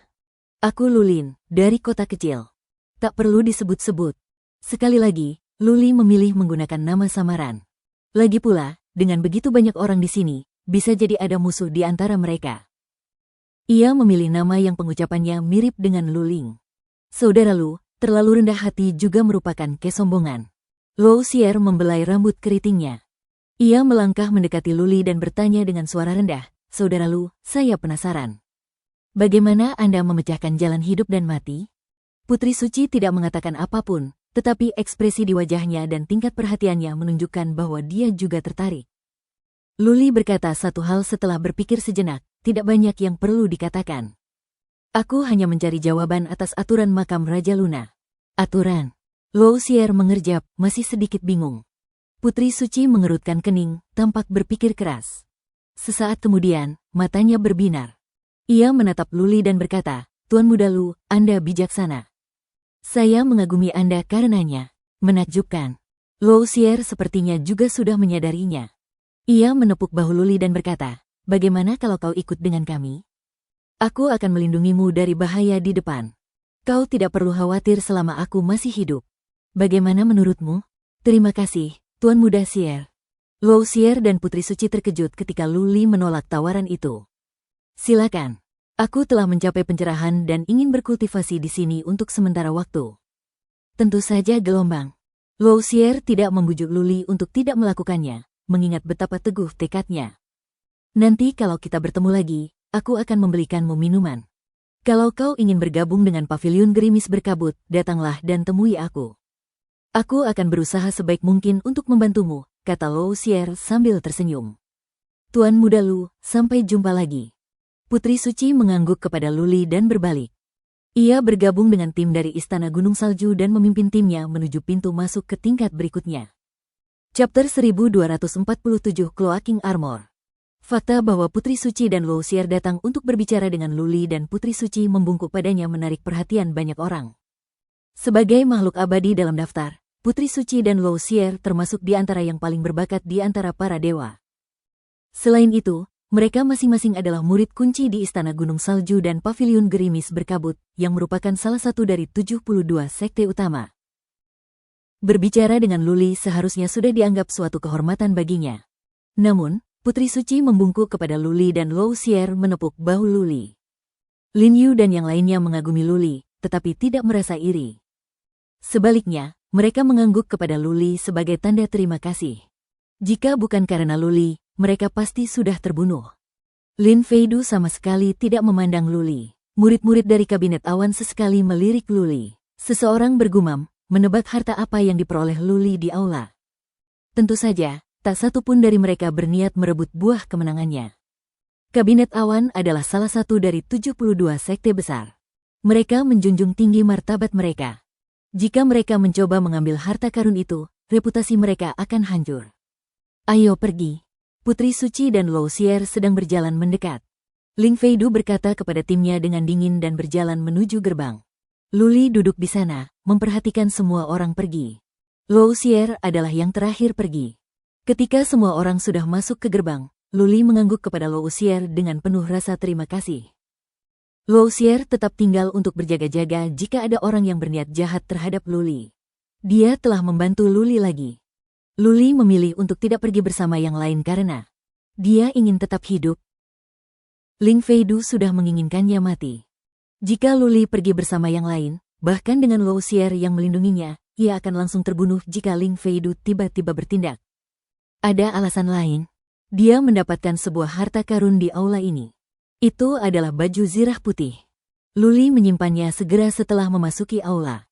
Aku Lulin, dari kota kecil. Tak perlu disebut-sebut." Sekali lagi, Luli memilih menggunakan nama samaran. Lagi pula, dengan begitu banyak orang di sini, bisa jadi ada musuh di antara mereka. Ia memilih nama yang pengucapannya mirip dengan Luling. "Saudara Lu, terlalu rendah hati juga merupakan kesombongan." Luo Xier membelai rambut keritingnya. Ia melangkah mendekati Luli dan bertanya dengan suara rendah, "Saudara Lu, saya penasaran. Bagaimana Anda memecahkan jalan hidup dan mati?" Putri Suci tidak mengatakan apapun, tetapi ekspresi di wajahnya dan tingkat perhatiannya menunjukkan bahwa dia juga tertarik. Luli berkata satu hal setelah berpikir sejenak, "Tidak banyak yang perlu dikatakan. Aku hanya mencari jawaban atas aturan makam Raja Luna." "Aturan?" Luo Xier mengerjap, masih sedikit bingung. Putri Suci mengerutkan kening, tampak berpikir keras. Sesaat kemudian, matanya berbinar. Ia menatap Luli dan berkata, "Tuan muda Lu, Anda bijaksana. Saya mengagumi Anda karenanya." "Menakjubkan." Luo Xier sepertinya juga sudah menyadarinya. Ia menepuk bahu Luli dan berkata, "Bagaimana kalau kau ikut dengan kami? Aku akan melindungimu dari bahaya di depan. Kau tidak perlu khawatir selama aku masih hidup. Bagaimana menurutmu?" "Terima kasih, Tuan muda Xier." Luo Xier dan Putri Suci terkejut ketika Luli menolak tawaran itu. "Silakan. Aku telah mencapai pencerahan dan ingin berkultivasi di sini untuk sementara waktu." "Tentu saja gelombang." Luo Xier tidak membujuk Luli untuk tidak melakukannya, mengingat betapa teguh tekadnya. "Nanti kalau kita bertemu lagi, aku akan membelikanmu minuman. Kalau kau ingin bergabung dengan Paviliun Gerimis Berkabut, datanglah dan temui aku. Aku akan berusaha sebaik mungkin untuk membantumu," kata Luo Xier sambil tersenyum. "Tuan muda Lu, sampai jumpa lagi." Putri Suci mengangguk kepada Luli dan berbalik. Ia bergabung dengan tim dari Istana Gunung Salju dan memimpin timnya menuju pintu masuk ke tingkat berikutnya. Chapter 1247 Cloaking Armor. Fakta bahwa Putri Suci dan Luo Xier datang untuk berbicara dengan Luli dan Putri Suci membungkuk padanya menarik perhatian banyak orang. Sebagai makhluk abadi dalam daftar, Putri Suci dan Luo Xier termasuk di antara yang paling berbakat di antara para dewa. Selain itu, mereka masing-masing adalah murid kunci di Istana Gunung Salju dan Paviliun Gerimis Berkabut, yang merupakan salah satu dari 72 sekte utama. Berbicara dengan Luli seharusnya sudah dianggap suatu kehormatan baginya. Namun, Putri Suci membungkuk kepada Luli dan Luo Xier menepuk bahu Luli. Lin Yu dan yang lainnya mengagumi Luli, tetapi tidak merasa iri. Sebaliknya, mereka mengangguk kepada Luli sebagai tanda terima kasih. Jika bukan karena Luli, mereka pasti sudah terbunuh. Lin Feidu sama sekali tidak memandang Luli. Murid-murid dari kabinet awan sesekali melirik Luli. Seseorang bergumam, menebak harta apa yang diperoleh Luli di aula. Tentu saja, tak satu pun dari mereka berniat merebut buah kemenangannya. Kabinet awan adalah salah satu dari 72 sekte besar. Mereka menjunjung tinggi martabat mereka. Jika mereka mencoba mengambil harta karun itu, reputasi mereka akan hancur. "Ayo pergi." Putri Suci dan Luo Xier sedang berjalan mendekat. Ling Feidu berkata kepada timnya dengan dingin dan berjalan menuju gerbang. Luli duduk di sana, memperhatikan semua orang pergi. Luo Xier adalah yang terakhir pergi. Ketika semua orang sudah masuk ke gerbang, Luli mengangguk kepada Luo Xier dengan penuh rasa terima kasih. Luo Xier tetap tinggal untuk berjaga-jaga jika ada orang yang berniat jahat terhadap Luli. Dia telah membantu Luli lagi. Luli memilih untuk tidak pergi bersama yang lain karena dia ingin tetap hidup. Ling Feidu sudah menginginkannya mati. Jika Luli pergi bersama yang lain, bahkan dengan Luo Xier yang melindunginya, ia akan langsung terbunuh jika Ling Feidu tiba-tiba bertindak. Ada alasan lain. Dia mendapatkan sebuah harta karun di aula ini. Itu adalah baju zirah putih. Luli menyimpannya segera setelah memasuki aula.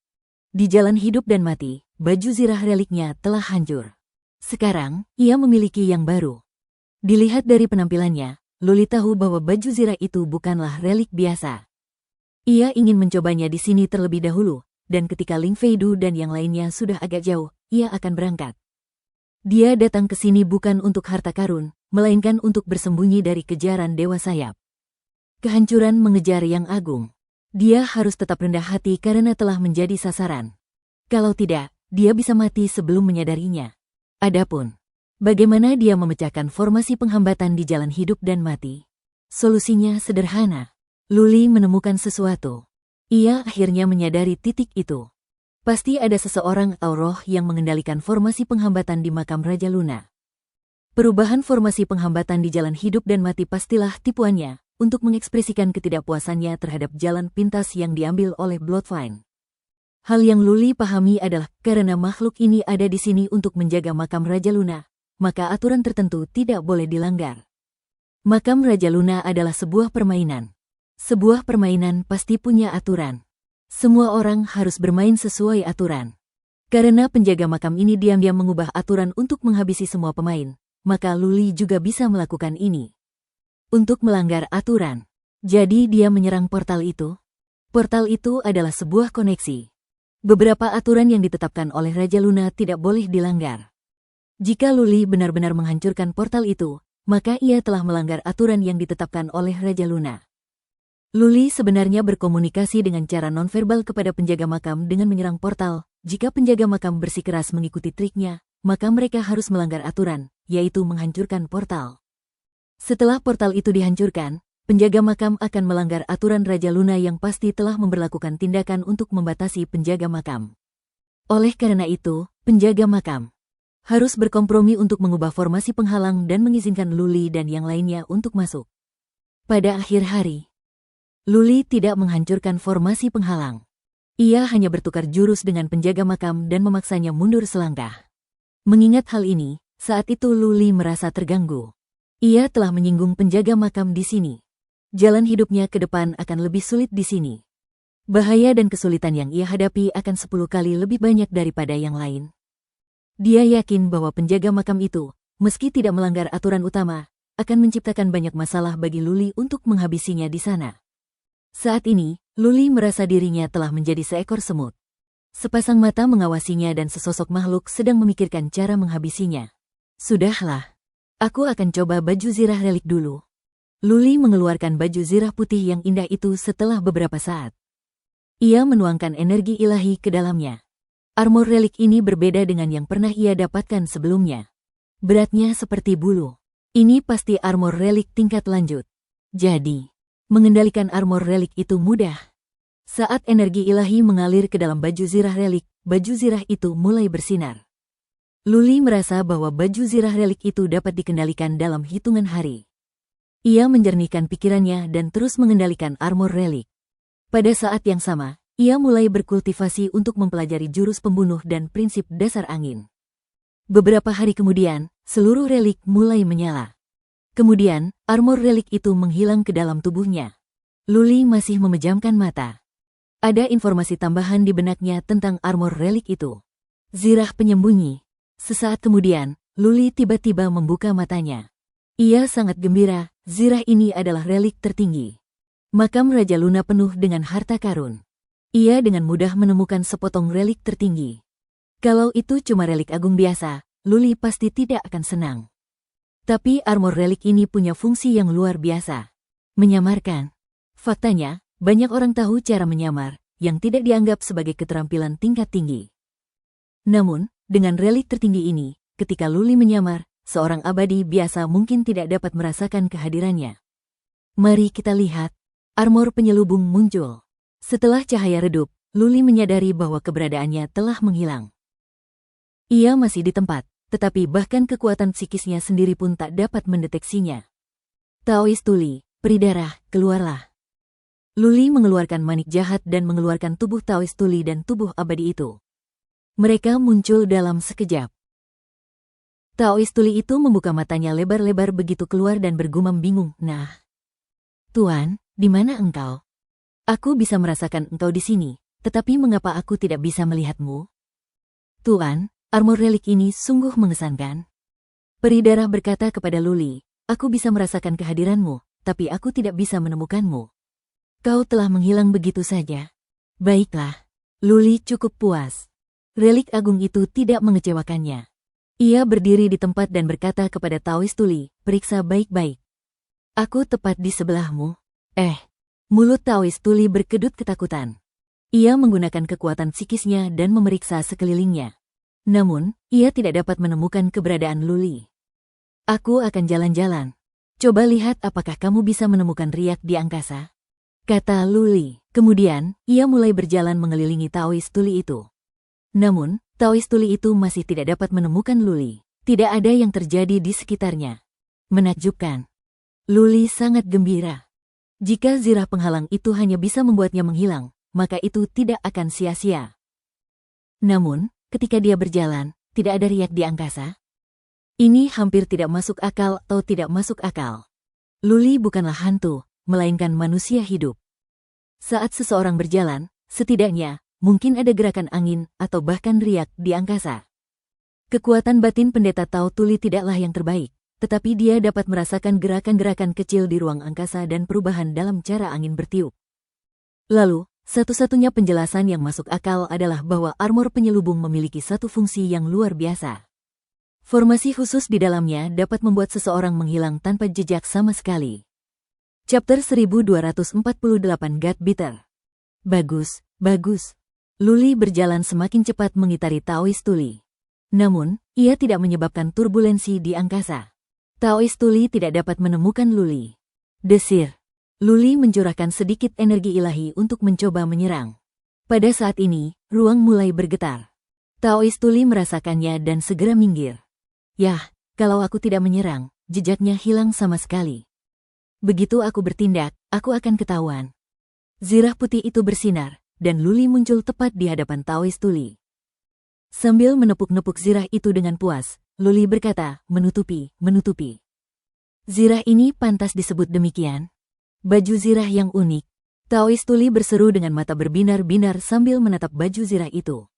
Di jalan hidup dan mati, baju zirah reliknya telah hancur. Sekarang, ia memiliki yang baru. Dilihat dari penampilannya, Luli tahu bahwa baju zirah itu bukanlah relik biasa. Ia ingin mencobanya di sini terlebih dahulu, dan ketika Ling Feidu dan yang lainnya sudah agak jauh, ia akan berangkat. Dia datang ke sini bukan untuk harta karun, melainkan untuk bersembunyi dari kejaran Dewa Sayap. Kehancuran mengejar yang agung. Dia harus tetap rendah hati karena telah menjadi sasaran. Kalau tidak, dia bisa mati sebelum menyadarinya. Adapun bagaimana dia memecahkan formasi penghambatan di jalan hidup dan mati? Solusinya sederhana. Luli menemukan sesuatu. Ia akhirnya menyadari titik itu. Pasti ada seseorang atau roh yang mengendalikan formasi penghambatan di makam Raja Luna. Perubahan formasi penghambatan di jalan hidup dan mati pastilah tipuannya untuk mengekspresikan ketidakpuasannya terhadap jalan pintas yang diambil oleh Bloodvine. Hal yang Luli pahami adalah karena makhluk ini ada di sini untuk menjaga makam Raja Luna, maka aturan tertentu tidak boleh dilanggar. Makam Raja Luna adalah sebuah permainan. Sebuah permainan pasti punya aturan. Semua orang harus bermain sesuai aturan. Karena penjaga makam ini diam-diam mengubah aturan untuk menghabisi semua pemain, maka Luli juga bisa melakukan ini. Untuk melanggar aturan. Jadi dia menyerang portal itu. Portal itu adalah sebuah koneksi. Beberapa aturan yang ditetapkan oleh Raja Luna tidak boleh dilanggar. Jika Luli benar-benar menghancurkan portal itu, maka ia telah melanggar aturan yang ditetapkan oleh Raja Luna. Luli sebenarnya berkomunikasi dengan cara nonverbal kepada penjaga makam dengan menyerang portal. Jika penjaga makam bersikeras mengikuti triknya, maka mereka harus melanggar aturan, yaitu menghancurkan portal. Setelah portal itu dihancurkan, penjaga makam akan melanggar aturan Raja Luna yang pasti telah memberlakukan tindakan untuk membatasi penjaga makam. Oleh karena itu, penjaga makam harus berkompromi untuk mengubah formasi penghalang dan mengizinkan Luli dan yang lainnya untuk masuk. Pada akhir hari, Luli tidak menghancurkan formasi penghalang. Ia hanya bertukar jurus dengan penjaga makam dan memaksanya mundur selangkah. Mengingat hal ini, saat itu Luli merasa terganggu. Ia telah menyinggung penjaga makam di sini. Jalan hidupnya ke depan akan lebih sulit di sini. Bahaya dan kesulitan yang ia hadapi akan 10 kali lebih banyak daripada yang lain. Dia yakin bahwa penjaga makam itu, meski tidak melanggar aturan utama, akan menciptakan banyak masalah bagi Luli untuk menghabisinya di sana. Saat ini, Luli merasa dirinya telah menjadi seekor semut. Sepasang mata mengawasinya dan sesosok makhluk sedang memikirkan cara menghabisinya. Sudahlah. Aku akan coba baju zirah relik dulu. Luli mengeluarkan baju zirah putih yang indah itu setelah beberapa saat. Ia menuangkan energi ilahi ke dalamnya. Armor relik ini berbeda dengan yang pernah ia dapatkan sebelumnya. Beratnya seperti bulu. Ini pasti armor relik tingkat lanjut. Jadi, mengendalikan armor relik itu mudah. Saat energi ilahi mengalir ke dalam baju zirah relik, baju zirah itu mulai bersinar. Luli merasa bahwa baju zirah relik itu dapat dikendalikan dalam hitungan hari. Ia menjernihkan pikirannya dan terus mengendalikan armor relik. Pada saat yang sama, ia mulai berkultivasi untuk mempelajari jurus pembunuh dan prinsip dasar angin. Beberapa hari kemudian, seluruh relik mulai menyala. Kemudian, armor relik itu menghilang ke dalam tubuhnya. Luli masih memejamkan mata. Ada informasi tambahan di benaknya tentang armor relik itu. Zirah penyembunyi. Sesaat kemudian, Luli tiba-tiba membuka matanya. Ia sangat gembira, zirah ini adalah relik tertinggi. Makam Raja Luna penuh dengan harta karun. Ia dengan mudah menemukan sepotong relik tertinggi. Kalau itu cuma relik agung biasa, Luli pasti tidak akan senang. Tapi armor relik ini punya fungsi yang luar biasa. Menyamarkan. Faktanya, banyak orang tahu cara menyamar, yang tidak dianggap sebagai keterampilan tingkat tinggi. Namun, dengan relik tertinggi ini, ketika Luli menyamar, seorang abadi biasa mungkin tidak dapat merasakan kehadirannya. Mari kita lihat. Armor penyelubung muncul. Setelah cahaya redup, Luli menyadari bahwa keberadaannya telah menghilang. Ia masih di tempat. Tetapi bahkan kekuatan psikisnya sendiri pun tak dapat mendeteksinya. Taois Tuli, peri darah, keluarlah. Luli mengeluarkan manik jahat dan mengeluarkan tubuh Taois Tuli dan tubuh abadi itu. Mereka muncul dalam sekejap. Taois Tuli itu membuka matanya lebar-lebar begitu keluar dan bergumam bingung, nah. Tuan, di mana engkau? Aku bisa merasakan engkau di sini, tetapi mengapa aku tidak bisa melihatmu? Tuan, armor relik ini sungguh mengesankan. Peri darah berkata kepada Luli, aku bisa merasakan kehadiranmu, tapi aku tidak bisa menemukanmu. Kau telah menghilang begitu saja. Baiklah. Luli cukup puas. Relik agung itu tidak mengecewakannya. Ia berdiri di tempat dan berkata kepada Taoist Tuli, periksa baik-baik. Aku tepat di sebelahmu. Mulut Taoist Tuli berkedut ketakutan. Ia menggunakan kekuatan psikisnya dan memeriksa sekelilingnya. Namun, ia tidak dapat menemukan keberadaan Luli. Aku akan jalan-jalan. Coba lihat apakah kamu bisa menemukan riak di angkasa. Kata Luli. Kemudian, ia mulai berjalan mengelilingi Taoist Tuli itu. Namun, Taoist Tuli itu masih tidak dapat menemukan Luli. Tidak ada yang terjadi di sekitarnya. Menakjubkan. Luli sangat gembira. Jika zirah penghalang itu hanya bisa membuatnya menghilang, maka itu tidak akan sia-sia. Namun, ketika dia berjalan, tidak ada riak di angkasa. Ini hampir tidak masuk akal atau tidak masuk akal. Luli bukanlah hantu, melainkan manusia hidup. Saat seseorang berjalan, setidaknya, mungkin ada gerakan angin atau bahkan riak di angkasa. Kekuatan batin pendeta Tao Tuli tidaklah yang terbaik, tetapi dia dapat merasakan gerakan-gerakan kecil di ruang angkasa dan perubahan dalam cara angin bertiup. Lalu, satu-satunya penjelasan yang masuk akal adalah bahwa armor penyelubung memiliki satu fungsi yang luar biasa. Formasi khusus di dalamnya dapat membuat seseorang menghilang tanpa jejak sama sekali. Chapter 1248 God Bitter. Bagus, bagus. Luli berjalan semakin cepat mengitari Taoist Tuli. Namun, ia tidak menyebabkan turbulensi di angkasa. Taoist Tuli tidak dapat menemukan Luli. Desir. Luli mencurahkan sedikit energi ilahi untuk mencoba menyerang. Pada saat ini, ruang mulai bergetar. Taoist Tuli merasakannya dan segera minggir. Yah, kalau aku tidak menyerang, jejaknya hilang sama sekali. Begitu aku bertindak, aku akan ketahuan. Zirah putih itu bersinar, dan Luli muncul tepat di hadapan Taoist Tuli. Sambil menepuk-nepuk zirah itu dengan puas, Luli berkata, menutupi. Zirah ini pantas disebut demikian. Baju zirah yang unik. Taoist Tuli berseru dengan mata berbinar-binar sambil menatap baju zirah itu.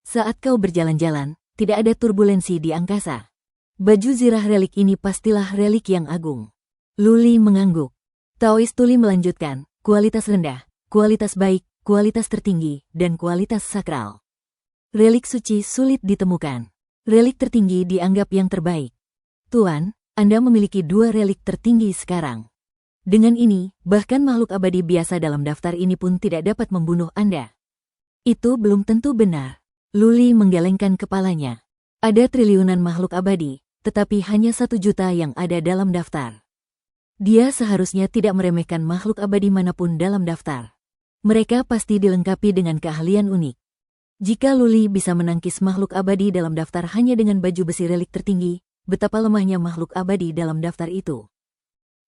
Saat kau berjalan-jalan, tidak ada turbulensi di angkasa. Baju zirah relik ini pastilah relik yang agung. Luli mengangguk. Taoist Tuli melanjutkan, kualitas rendah, kualitas baik, kualitas tertinggi, dan kualitas sakral. Relik suci sulit ditemukan. Relik tertinggi dianggap yang terbaik. Tuan, Anda memiliki 2 relik tertinggi sekarang. Dengan ini, bahkan makhluk abadi biasa dalam daftar ini pun tidak dapat membunuh Anda. Itu belum tentu benar. Luli menggelengkan kepalanya. Ada triliunan makhluk abadi, tetapi hanya 1 juta yang ada dalam daftar. Dia seharusnya tidak meremehkan makhluk abadi manapun dalam daftar. Mereka pasti dilengkapi dengan keahlian unik. Jika Luli bisa menangkis makhluk abadi dalam daftar hanya dengan baju besi relik tertinggi, betapa lemahnya makhluk abadi dalam daftar itu.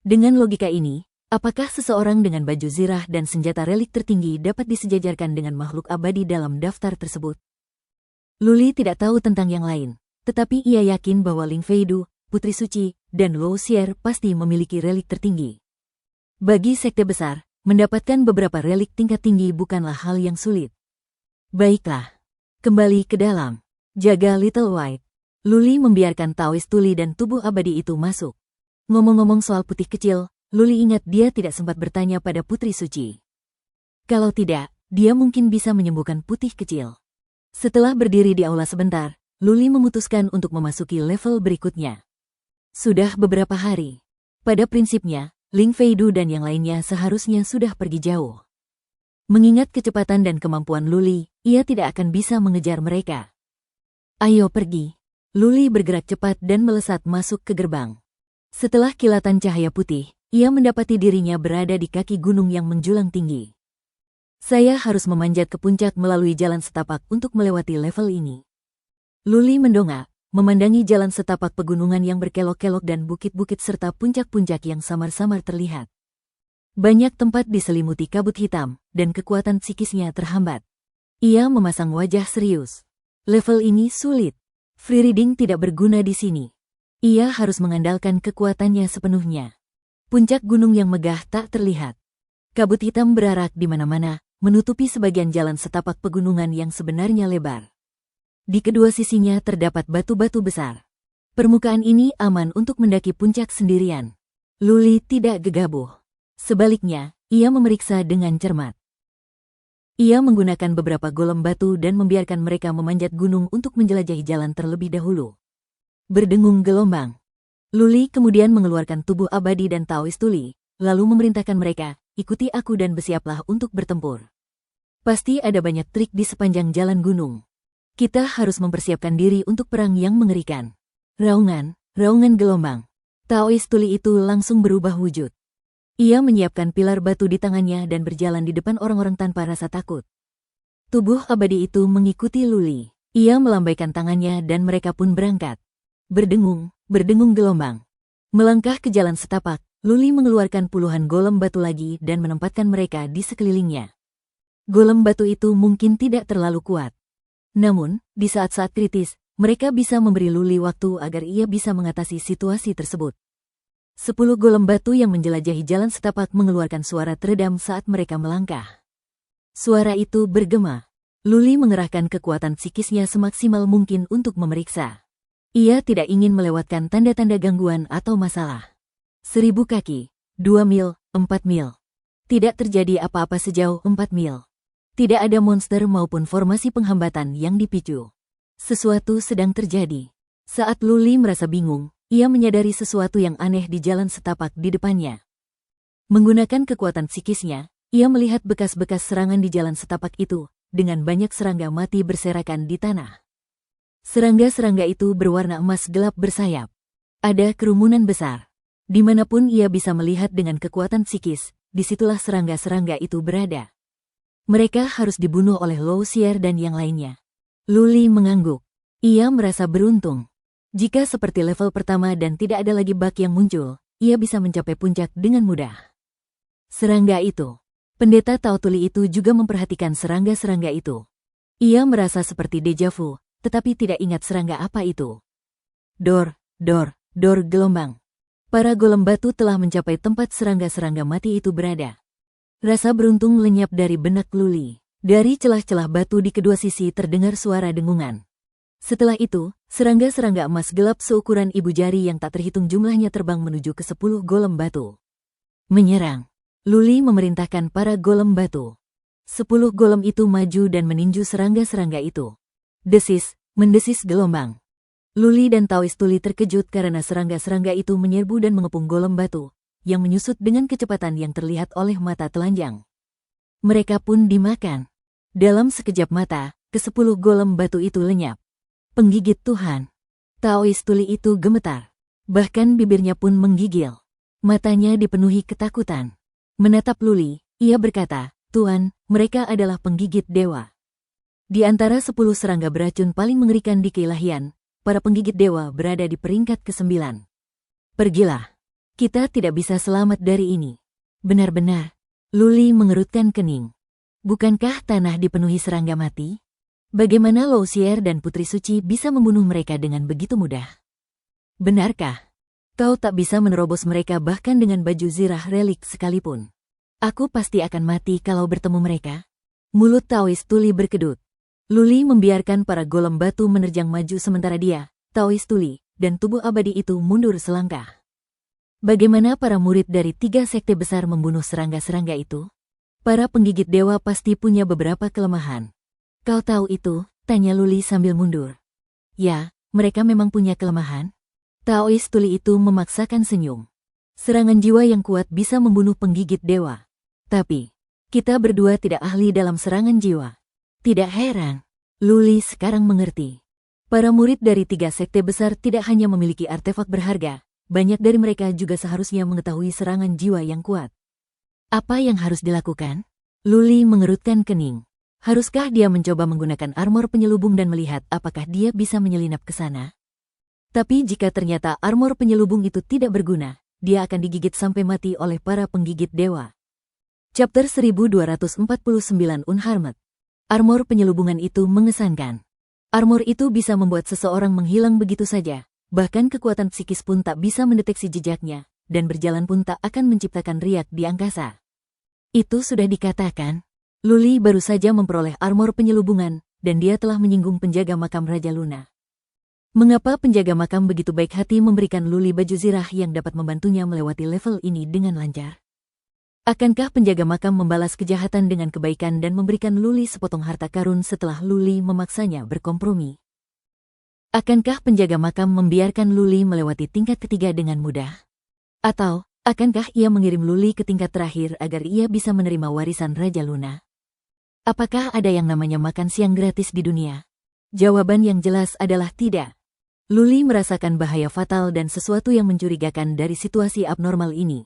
Dengan logika ini, apakah seseorang dengan baju zirah dan senjata relik tertinggi dapat disejajarkan dengan makhluk abadi dalam daftar tersebut? Luli tidak tahu tentang yang lain, tetapi ia yakin bahwa Ling Feidu, Putri Suci, dan Luo Xier pasti memiliki relik tertinggi. Bagi sekte besar, mendapatkan beberapa relik tingkat tinggi bukanlah hal yang sulit. Baiklah. Kembali ke dalam. Jaga Little White. Luli membiarkan Taoist Tuli dan tubuh abadi itu masuk. Ngomong-ngomong soal putih kecil, Luli ingat dia tidak sempat bertanya pada Putri Suci. Kalau tidak, dia mungkin bisa menyembuhkan putih kecil. Setelah berdiri di aula sebentar, Luli memutuskan untuk memasuki level berikutnya. Sudah beberapa hari. Pada prinsipnya, Ling Feidu dan yang lainnya seharusnya sudah pergi jauh. Mengingat kecepatan dan kemampuan Luli, ia tidak akan bisa mengejar mereka. Ayo pergi. Luli bergerak cepat dan melesat masuk ke gerbang. Setelah kilatan cahaya putih, ia mendapati dirinya berada di kaki gunung yang menjulang tinggi. Saya harus memanjat ke puncak melalui jalan setapak untuk melewati level ini. Luli mendongak, memandangi jalan setapak pegunungan yang berkelok-kelok dan bukit-bukit serta puncak-puncak yang samar-samar terlihat. Banyak tempat diselimuti kabut hitam, dan kekuatan psikisnya terhambat. Ia memasang wajah serius. Level ini sulit. Free reading tidak berguna di sini. Ia harus mengandalkan kekuatannya sepenuhnya. Puncak gunung yang megah tak terlihat. Kabut hitam berarak di mana-mana, menutupi sebagian jalan setapak pegunungan yang sebenarnya lebar. Di kedua sisinya terdapat batu-batu besar. Permukaan ini aman untuk mendaki puncak sendirian. Luli tidak gegabah. Sebaliknya, ia memeriksa dengan cermat. Ia menggunakan beberapa golem batu dan membiarkan mereka memanjat gunung untuk menjelajahi jalan terlebih dahulu. Berdengung gelombang. Luli kemudian mengeluarkan tubuh abadi dan Taoist Tuli, lalu memerintahkan mereka, ikuti aku dan bersiaplah untuk bertempur. Pasti ada banyak trik di sepanjang jalan gunung. Kita harus mempersiapkan diri untuk perang yang mengerikan. Raungan gelombang. Taoist Tuli itu langsung berubah wujud. Ia menyiapkan pilar batu di tangannya dan berjalan di depan orang-orang tanpa rasa takut. Tubuh abadi itu mengikuti Luli. Ia melambaikan tangannya dan mereka pun berangkat. Berdengung gelombang. Melangkah ke jalan setapak, Luli mengeluarkan puluhan golem batu lagi dan menempatkan mereka di sekelilingnya. Golem batu itu mungkin tidak terlalu kuat. Namun, di saat-saat kritis, mereka bisa memberi Luli waktu agar ia bisa mengatasi situasi tersebut. 10 golem batu yang menjelajahi jalan setapak mengeluarkan suara teredam saat mereka melangkah. Suara itu bergema. Luli mengerahkan kekuatan psikisnya semaksimal mungkin untuk memeriksa. Ia tidak ingin melewatkan tanda-tanda gangguan atau masalah. 1000 kaki, 2 mil, 4 mil. Tidak terjadi apa-apa sejauh 4 mil. Tidak ada monster maupun formasi penghambatan yang dipicu. Sesuatu sedang terjadi. Saat Luli merasa bingung, ia menyadari sesuatu yang aneh di jalan setapak di depannya. Menggunakan kekuatan psikisnya, ia melihat bekas-bekas serangan di jalan setapak itu, dengan banyak serangga mati berserakan di tanah. Serangga-serangga itu berwarna emas gelap bersayap. Ada kerumunan besar. Dimanapun ia bisa melihat dengan kekuatan psikis, disitulah serangga-serangga itu berada. Mereka harus dibunuh oleh Lao Xier dan yang lainnya. Luli mengangguk. Ia merasa beruntung. Jika seperti level pertama dan tidak ada lagi bug yang muncul, ia bisa mencapai puncak dengan mudah. Serangga itu. Pendeta Tao Tuli itu juga memperhatikan serangga-serangga itu. Ia merasa seperti deja vu, tetapi tidak ingat serangga apa itu. Dor gelombang. Para golem batu telah mencapai tempat serangga-serangga mati itu berada. Rasa beruntung lenyap dari benak Luli. Dari celah-celah batu di kedua sisi terdengar suara dengungan. Setelah itu, serangga-serangga emas gelap seukuran ibu jari yang tak terhitung jumlahnya terbang menuju ke 10 golem batu. Menyerang. Luli memerintahkan para golem batu. 10 golem itu maju dan meninju serangga-serangga itu. Mendesis gelombang. Luli dan Taoist Tuli terkejut karena serangga-serangga itu menyerbu dan mengepung golem batu, yang menyusut dengan kecepatan yang terlihat oleh mata telanjang. Mereka pun dimakan. Dalam sekejap mata, ke-10 golem batu itu lenyap. Penggigit Tuhan. Taoist Tuli itu gemetar. Bahkan bibirnya pun menggigil. Matanya dipenuhi ketakutan. Menatap Luli, ia berkata, "Tuan, mereka adalah penggigit dewa." Di antara 10 serangga beracun paling mengerikan di keilahian, para penggigit dewa berada di peringkat ke-9. Pergilah. Kita tidak bisa selamat dari ini. Benar-benar. Luli mengerutkan kening. Bukankah tanah dipenuhi serangga mati? Bagaimana Lao Xier dan Putri Suci bisa membunuh mereka dengan begitu mudah? Benarkah? Kau tak bisa menerobos mereka bahkan dengan baju zirah relik sekalipun. Aku pasti akan mati kalau bertemu mereka. Mulut Taoist Tuli berkedut. Luli membiarkan para golem batu menerjang maju sementara dia, Taoist Tuli, dan tubuh abadi itu mundur selangkah. Bagaimana para murid dari 3 sekte besar membunuh serangga-serangga itu? Para penggigit dewa pasti punya beberapa kelemahan. Kau tahu itu? Tanya Luli sambil mundur. Ya, mereka memang punya kelemahan. Taoist Tuli itu memaksakan senyum. Serangan jiwa yang kuat bisa membunuh penggigit dewa. Tapi, kita berdua tidak ahli dalam serangan jiwa. Tidak heran. Luli sekarang mengerti. Para murid dari 3 sekte besar tidak hanya memiliki artefak berharga, banyak dari mereka juga seharusnya mengetahui serangan jiwa yang kuat. Apa yang harus dilakukan? Luli mengerutkan kening. Haruskah dia mencoba menggunakan armor penyelubung dan melihat apakah dia bisa menyelinap ke sana? Tapi jika ternyata armor penyelubung itu tidak berguna, dia akan digigit sampai mati oleh para penggigit dewa. Chapter 1249 Unharmed. Armor penyelubungan itu mengesankan. Armor itu bisa membuat seseorang menghilang begitu saja, bahkan kekuatan psikis pun tak bisa mendeteksi jejaknya, dan berjalan pun tak akan menciptakan riak di angkasa. Itu sudah dikatakan. Luli baru saja memperoleh armor penyelubungan, dan dia telah menyinggung penjaga makam Raja Luna. Mengapa penjaga makam begitu baik hati memberikan Luli baju zirah yang dapat membantunya melewati level ini dengan lancar? Akankah penjaga makam membalas kejahatan dengan kebaikan dan memberikan Luli sepotong harta karun setelah Luli memaksanya berkompromi? Akankah penjaga makam membiarkan Luli melewati tingkat ketiga dengan mudah? Atau, akankah ia mengirim Luli ke tingkat terakhir agar ia bisa menerima warisan Raja Luna? Apakah ada yang namanya makan siang gratis di dunia? Jawaban yang jelas adalah tidak. Luli merasakan bahaya fatal dan sesuatu yang mencurigakan dari situasi abnormal ini.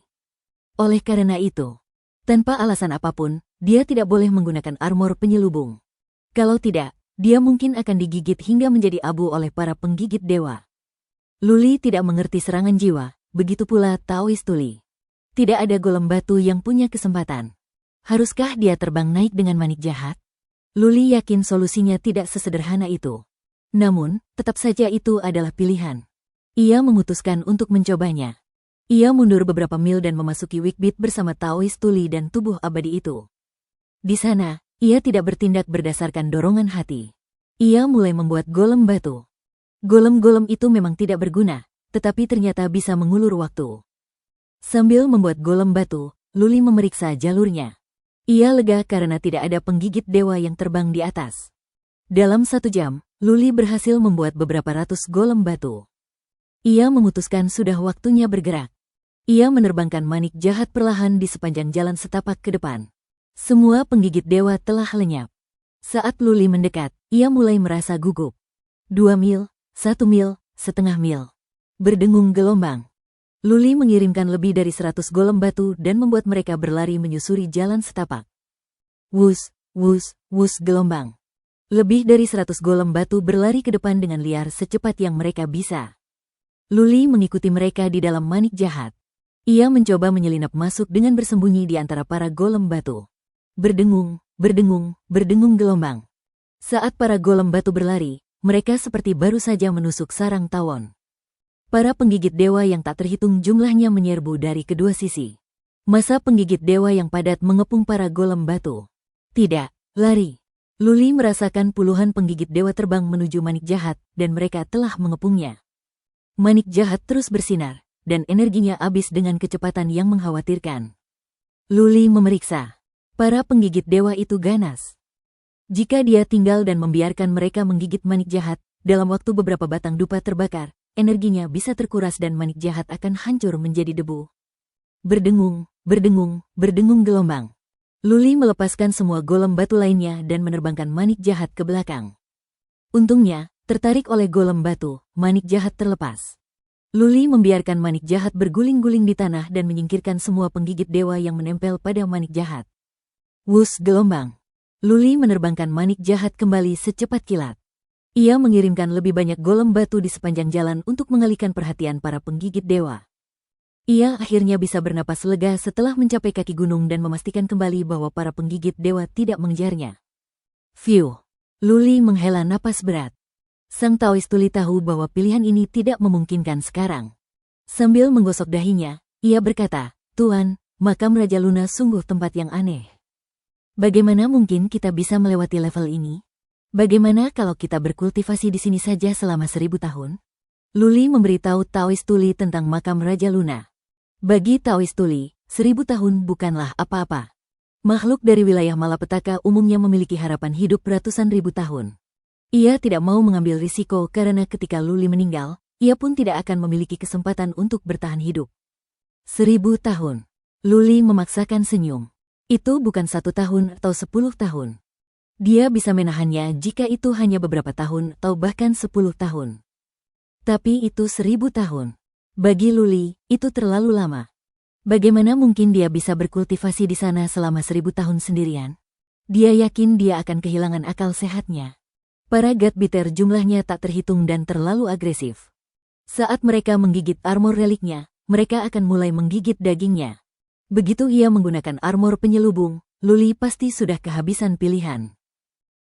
Oleh karena itu, tanpa alasan apapun, dia tidak boleh menggunakan armor penyelubung. Kalau tidak, dia mungkin akan digigit hingga menjadi abu oleh para penggigit dewa. Luli tidak mengerti serangan jiwa, begitu pula Taoist Tuli. Tidak ada golem batu yang punya kesempatan. Haruskah dia terbang naik dengan manik jahat? Luli yakin solusinya tidak sesederhana itu. Namun, tetap saja itu adalah pilihan. Ia memutuskan untuk mencobanya. Ia mundur beberapa mil dan memasuki Wigbeat bersama Taoist Tuli dan tubuh abadi itu. Di sana, ia tidak bertindak berdasarkan dorongan hati. Ia mulai membuat golem batu. Golem-golem itu memang tidak berguna, tetapi ternyata bisa mengulur waktu. Sambil membuat golem batu, Luli memeriksa jalurnya. Ia lega karena tidak ada penggigit dewa yang terbang di atas. Dalam 1 jam, Luli berhasil membuat beberapa ratus golem batu. Ia memutuskan sudah waktunya bergerak. Ia menerbangkan manik jahat perlahan di sepanjang jalan setapak ke depan. Semua penggigit dewa telah lenyap. Saat Luli mendekat, ia mulai merasa gugup. 2 mil, 1 mil, setengah mil. Berdengung gelombang. Luli mengirimkan lebih dari 100 golem batu dan membuat mereka berlari menyusuri jalan setapak. Wus, wus, wus gelombang. Lebih dari 100 golem batu berlari ke depan dengan liar secepat yang mereka bisa. Luli mengikuti mereka di dalam manik jahat. Ia mencoba menyelinap masuk dengan bersembunyi di antara para golem batu. Berdengung, berdengung, berdengung gelombang. Saat para golem batu berlari, mereka seperti baru saja menusuk sarang tawon. Para penggigit dewa yang tak terhitung jumlahnya menyerbu dari kedua sisi. Masa penggigit dewa yang padat mengepung para golem batu. Tidak, lari. Luli merasakan puluhan penggigit dewa terbang menuju manik jahat, dan mereka telah mengepungnya. Manik jahat terus bersinar, dan energinya habis dengan kecepatan yang mengkhawatirkan. Luli memeriksa. Para penggigit dewa itu ganas. Jika dia tinggal dan membiarkan mereka menggigit manik jahat, dalam waktu beberapa batang dupa terbakar, energinya bisa terkuras dan manik jahat akan hancur menjadi debu. Berdengung, berdengung, berdengung gelombang. Luli melepaskan semua golem batu lainnya dan menerbangkan manik jahat ke belakang. Untungnya, tertarik oleh golem batu, manik jahat terlepas. Luli membiarkan manik jahat berguling-guling di tanah dan menyingkirkan semua penggigit dewa yang menempel pada manik jahat. Wus gelombang. Luli menerbangkan manik jahat kembali secepat kilat. Ia mengirimkan lebih banyak golem batu di sepanjang jalan untuk mengalihkan perhatian para penggigit dewa. Ia akhirnya bisa bernapas lega setelah mencapai kaki gunung dan memastikan kembali bahwa para penggigit dewa tidak mengejarnya. Phew. Luli menghela napas berat. Sang Taoist Tuli tahu bahwa pilihan ini tidak memungkinkan sekarang. Sambil menggosok dahinya, ia berkata, "Tuan, makam Raja Luna sungguh tempat yang aneh. Bagaimana mungkin kita bisa melewati level ini? Bagaimana kalau kita berkultivasi di sini saja selama 1000 tahun?" Luli memberitahu Taoist Tuli tentang makam Raja Luna. Bagi Taoist Tuli, 1000 tahun bukanlah apa-apa. Makhluk dari wilayah malapetaka umumnya memiliki harapan hidup ratusan ribu tahun. Ia tidak mau mengambil risiko karena ketika Luli meninggal, ia pun tidak akan memiliki kesempatan untuk bertahan hidup. 1000 tahun. Luli memaksakan senyum. Itu bukan 1 tahun atau 10 tahun. Dia bisa menahannya jika itu hanya beberapa tahun atau bahkan 10 tahun. Tapi itu 1000 tahun. Bagi Luli, itu terlalu lama. Bagaimana mungkin dia bisa berkultivasi di sana selama 1000 tahun sendirian? Dia yakin dia akan kehilangan akal sehatnya. Para Godbeater jumlahnya tak terhitung dan terlalu agresif. Saat mereka menggigit armor reliknya, mereka akan mulai menggigit dagingnya. Begitu ia menggunakan armor penyelubung, Luli pasti sudah kehabisan pilihan.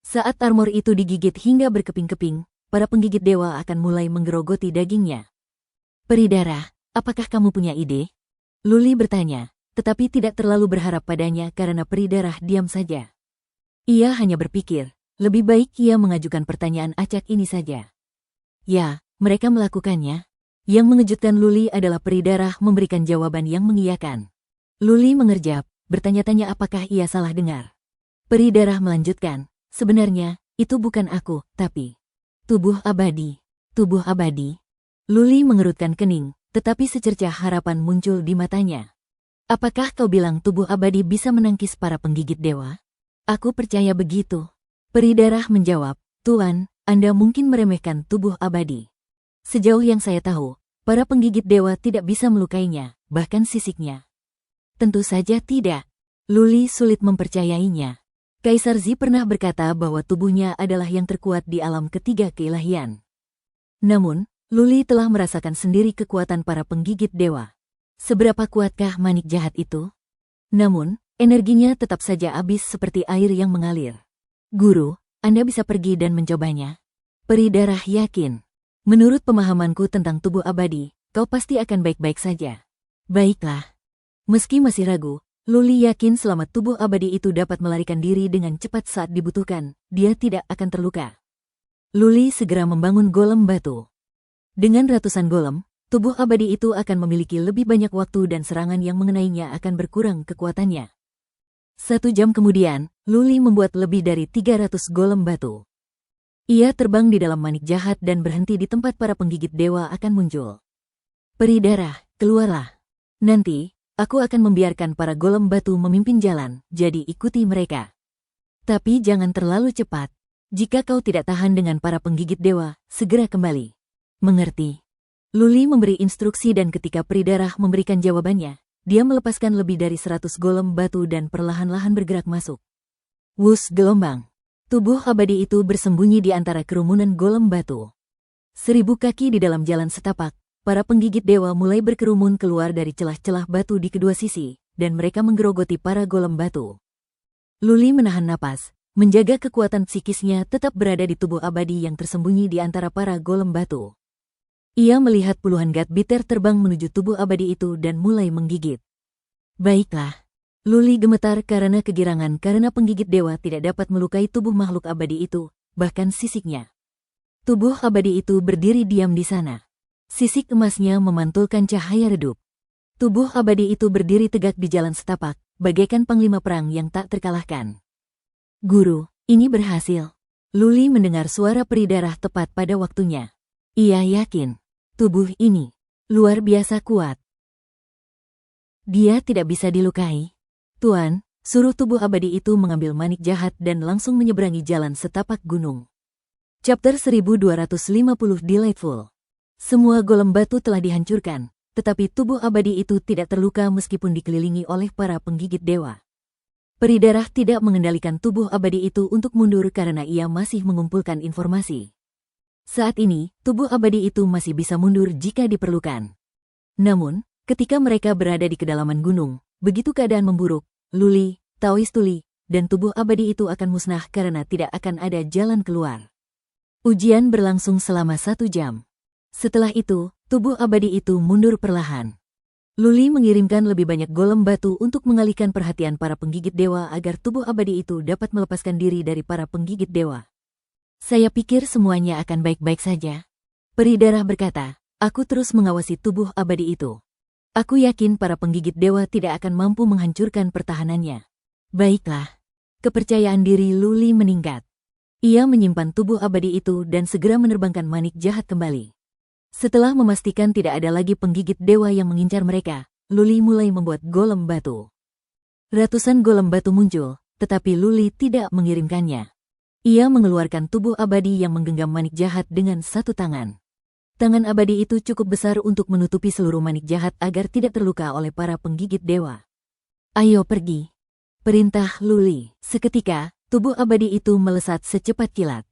Saat armor itu digigit hingga berkeping-keping, para penggigit dewa akan mulai menggerogoti dagingnya. "Peri darah, apakah kamu punya ide?" Luli bertanya, tetapi tidak terlalu berharap padanya karena peri darah diam saja. Ia hanya berpikir, lebih baik ia mengajukan pertanyaan acak ini saja. Ya, mereka melakukannya. Yang mengejutkan Luli adalah peri darah memberikan jawaban yang mengiyakan. Luli mengerjap, bertanya-tanya apakah ia salah dengar. Peri darah melanjutkan, sebenarnya, itu bukan aku, tapi tubuh abadi. Tubuh abadi. Luli mengerutkan kening, tetapi secercah harapan muncul di matanya. Apakah kau bilang tubuh abadi bisa menangkis para penggigit dewa? Aku percaya begitu. Peri darah menjawab, Tuan, Anda mungkin meremehkan tubuh abadi. Sejauh yang saya tahu, para penggigit dewa tidak bisa melukainya, bahkan sisiknya. Tentu saja tidak. Luli sulit mempercayainya. Kaisar Zi pernah berkata bahwa tubuhnya adalah yang terkuat di alam ketiga keilahian. Namun, Luli telah merasakan sendiri kekuatan para penggigit dewa. Seberapa kuatkah manik jahat itu? Namun, energinya tetap saja habis seperti air yang mengalir. Guru, Anda bisa pergi dan mencobanya. Peri darah yakin. Menurut pemahamanku tentang tubuh abadi, kau pasti akan baik-baik saja. Baiklah. Meski masih ragu, Luli yakin selama tubuh abadi itu dapat melarikan diri dengan cepat saat dibutuhkan, dia tidak akan terluka. Luli segera membangun golem batu. Dengan ratusan golem, tubuh abadi itu akan memiliki lebih banyak waktu dan serangan yang mengenainya akan berkurang kekuatannya. 1 jam kemudian, Luli membuat lebih dari 300 golem batu. Ia terbang di dalam manik jahat dan berhenti di tempat para penggigit dewa akan muncul. Peri darah, keluarlah. Nanti, aku akan membiarkan para golem batu memimpin jalan, jadi ikuti mereka. Tapi jangan terlalu cepat. Jika kau tidak tahan dengan para penggigit dewa, segera kembali. Mengerti? Luli memberi instruksi dan ketika peri darah memberikan jawabannya, dia melepaskan lebih dari 100 golem batu dan perlahan-lahan bergerak masuk. Wus gelombang. Tubuh abadi itu bersembunyi di antara kerumunan golem batu. 1000 kaki di dalam jalan setapak. Para penggigit dewa mulai berkerumun keluar dari celah-celah batu di kedua sisi, dan mereka menggerogoti para golem batu. Luli menahan napas, menjaga kekuatan psikisnya tetap berada di tubuh abadi yang tersembunyi di antara para golem batu. Ia melihat puluhan Godbiter terbang menuju tubuh abadi itu dan mulai menggigit. Baiklah. Luli gemetar karena kegirangan karena penggigit dewa tidak dapat melukai tubuh makhluk abadi itu, bahkan sisiknya. Tubuh abadi itu berdiri diam di sana. Sisik emasnya memantulkan cahaya redup. Tubuh abadi itu berdiri tegak di jalan setapak, bagaikan panglima perang yang tak terkalahkan. Guru, ini berhasil. Luli mendengar suara peri darah tepat pada waktunya. Ia yakin, tubuh ini luar biasa kuat. Dia tidak bisa dilukai. Tuan, suruh tubuh abadi itu mengambil manik jahat dan langsung menyeberangi jalan setapak gunung. Chapter 1250 Delightful. Semua golem batu telah dihancurkan, tetapi tubuh abadi itu tidak terluka meskipun dikelilingi oleh para penggigit dewa. Peri darah tidak mengendalikan tubuh abadi itu untuk mundur karena ia masih mengumpulkan informasi. Saat ini, tubuh abadi itu masih bisa mundur jika diperlukan. Namun, ketika mereka berada di kedalaman gunung, begitu keadaan memburuk, Luli, Taoist Tuli, dan tubuh abadi itu akan musnah karena tidak akan ada jalan keluar. Ujian berlangsung selama 1 jam. Setelah itu, tubuh abadi itu mundur perlahan. Luli mengirimkan lebih banyak golem batu untuk mengalihkan perhatian para penggigit dewa agar tubuh abadi itu dapat melepaskan diri dari para penggigit dewa. Saya pikir semuanya akan baik-baik saja. Peri darah berkata, aku terus mengawasi tubuh abadi itu. Aku yakin para penggigit dewa tidak akan mampu menghancurkan pertahanannya. Baiklah. Kepercayaan diri Luli meningkat. Ia menyimpan tubuh abadi itu dan segera menerbangkan manik jahat kembali. Setelah memastikan tidak ada lagi penggigit dewa yang mengincar mereka, Luli mulai membuat golem batu. Ratusan golem batu muncul, tetapi Luli tidak mengirimkannya. Ia mengeluarkan tubuh abadi yang menggenggam manik jahat dengan 1 tangan. Tangan abadi itu cukup besar untuk menutupi seluruh manik jahat agar tidak terluka oleh para penggigit dewa. Ayo pergi. Perintah Luli. Seketika, tubuh abadi itu melesat secepat kilat.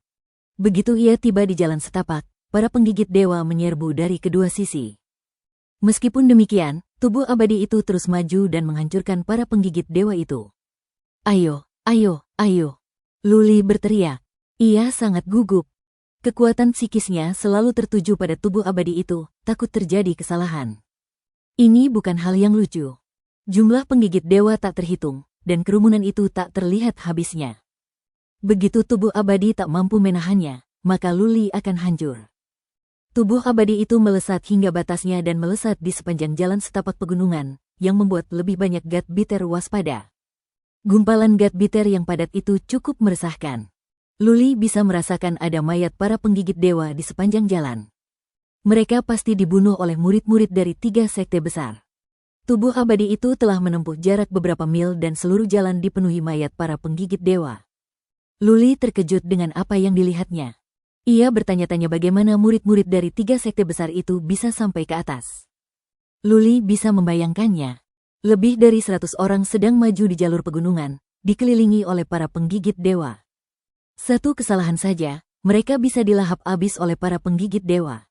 Begitu ia tiba di jalan setapak, para penggigit dewa menyerbu dari kedua sisi. Meskipun demikian, tubuh abadi itu terus maju dan menghancurkan para penggigit dewa itu. Ayo, ayo, ayo. Luli berteriak. Ia sangat gugup. Kekuatan psikisnya selalu tertuju pada tubuh abadi itu, takut terjadi kesalahan. Ini bukan hal yang lucu. Jumlah penggigit dewa tak terhitung, dan kerumunan itu tak terlihat habisnya. Begitu tubuh abadi tak mampu menahannya, maka Luli akan hancur. Tubuh abadi itu melesat hingga batasnya dan melesat di sepanjang jalan setapak pegunungan, yang membuat lebih banyak Godbiter waspada. Gumpalan Godbiter yang padat itu cukup meresahkan. Luli bisa merasakan ada mayat para penggigit dewa di sepanjang jalan. Mereka pasti dibunuh oleh murid-murid dari 3 sekte besar. Tubuh abadi itu telah menempuh jarak beberapa mil dan seluruh jalan dipenuhi mayat para penggigit dewa. Luli terkejut dengan apa yang dilihatnya. Ia bertanya-tanya bagaimana murid-murid dari 3 sekte besar itu bisa sampai ke atas. Luli bisa membayangkannya. Lebih dari 100 orang sedang maju di jalur pegunungan, dikelilingi oleh para penggigit dewa. Satu kesalahan saja, mereka bisa dilahap habis oleh para penggigit dewa.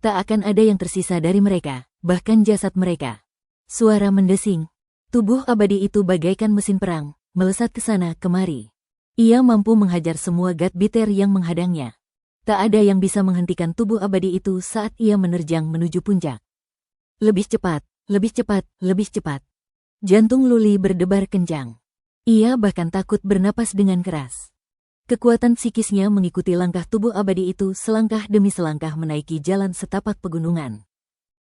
Tak akan ada yang tersisa dari mereka, bahkan jasad mereka. Suara mendesing. Tubuh abadi itu bagaikan mesin perang, melesat ke sana kemari. Ia mampu menghajar semua Godbiter yang menghadangnya. Tak ada yang bisa menghentikan tubuh abadi itu saat ia menerjang menuju puncak. Lebih cepat, lebih cepat, lebih cepat. Jantung Luli berdebar kencang. Ia bahkan takut bernapas dengan keras. Kekuatan psikisnya mengikuti langkah tubuh abadi itu selangkah demi selangkah menaiki jalan setapak pegunungan.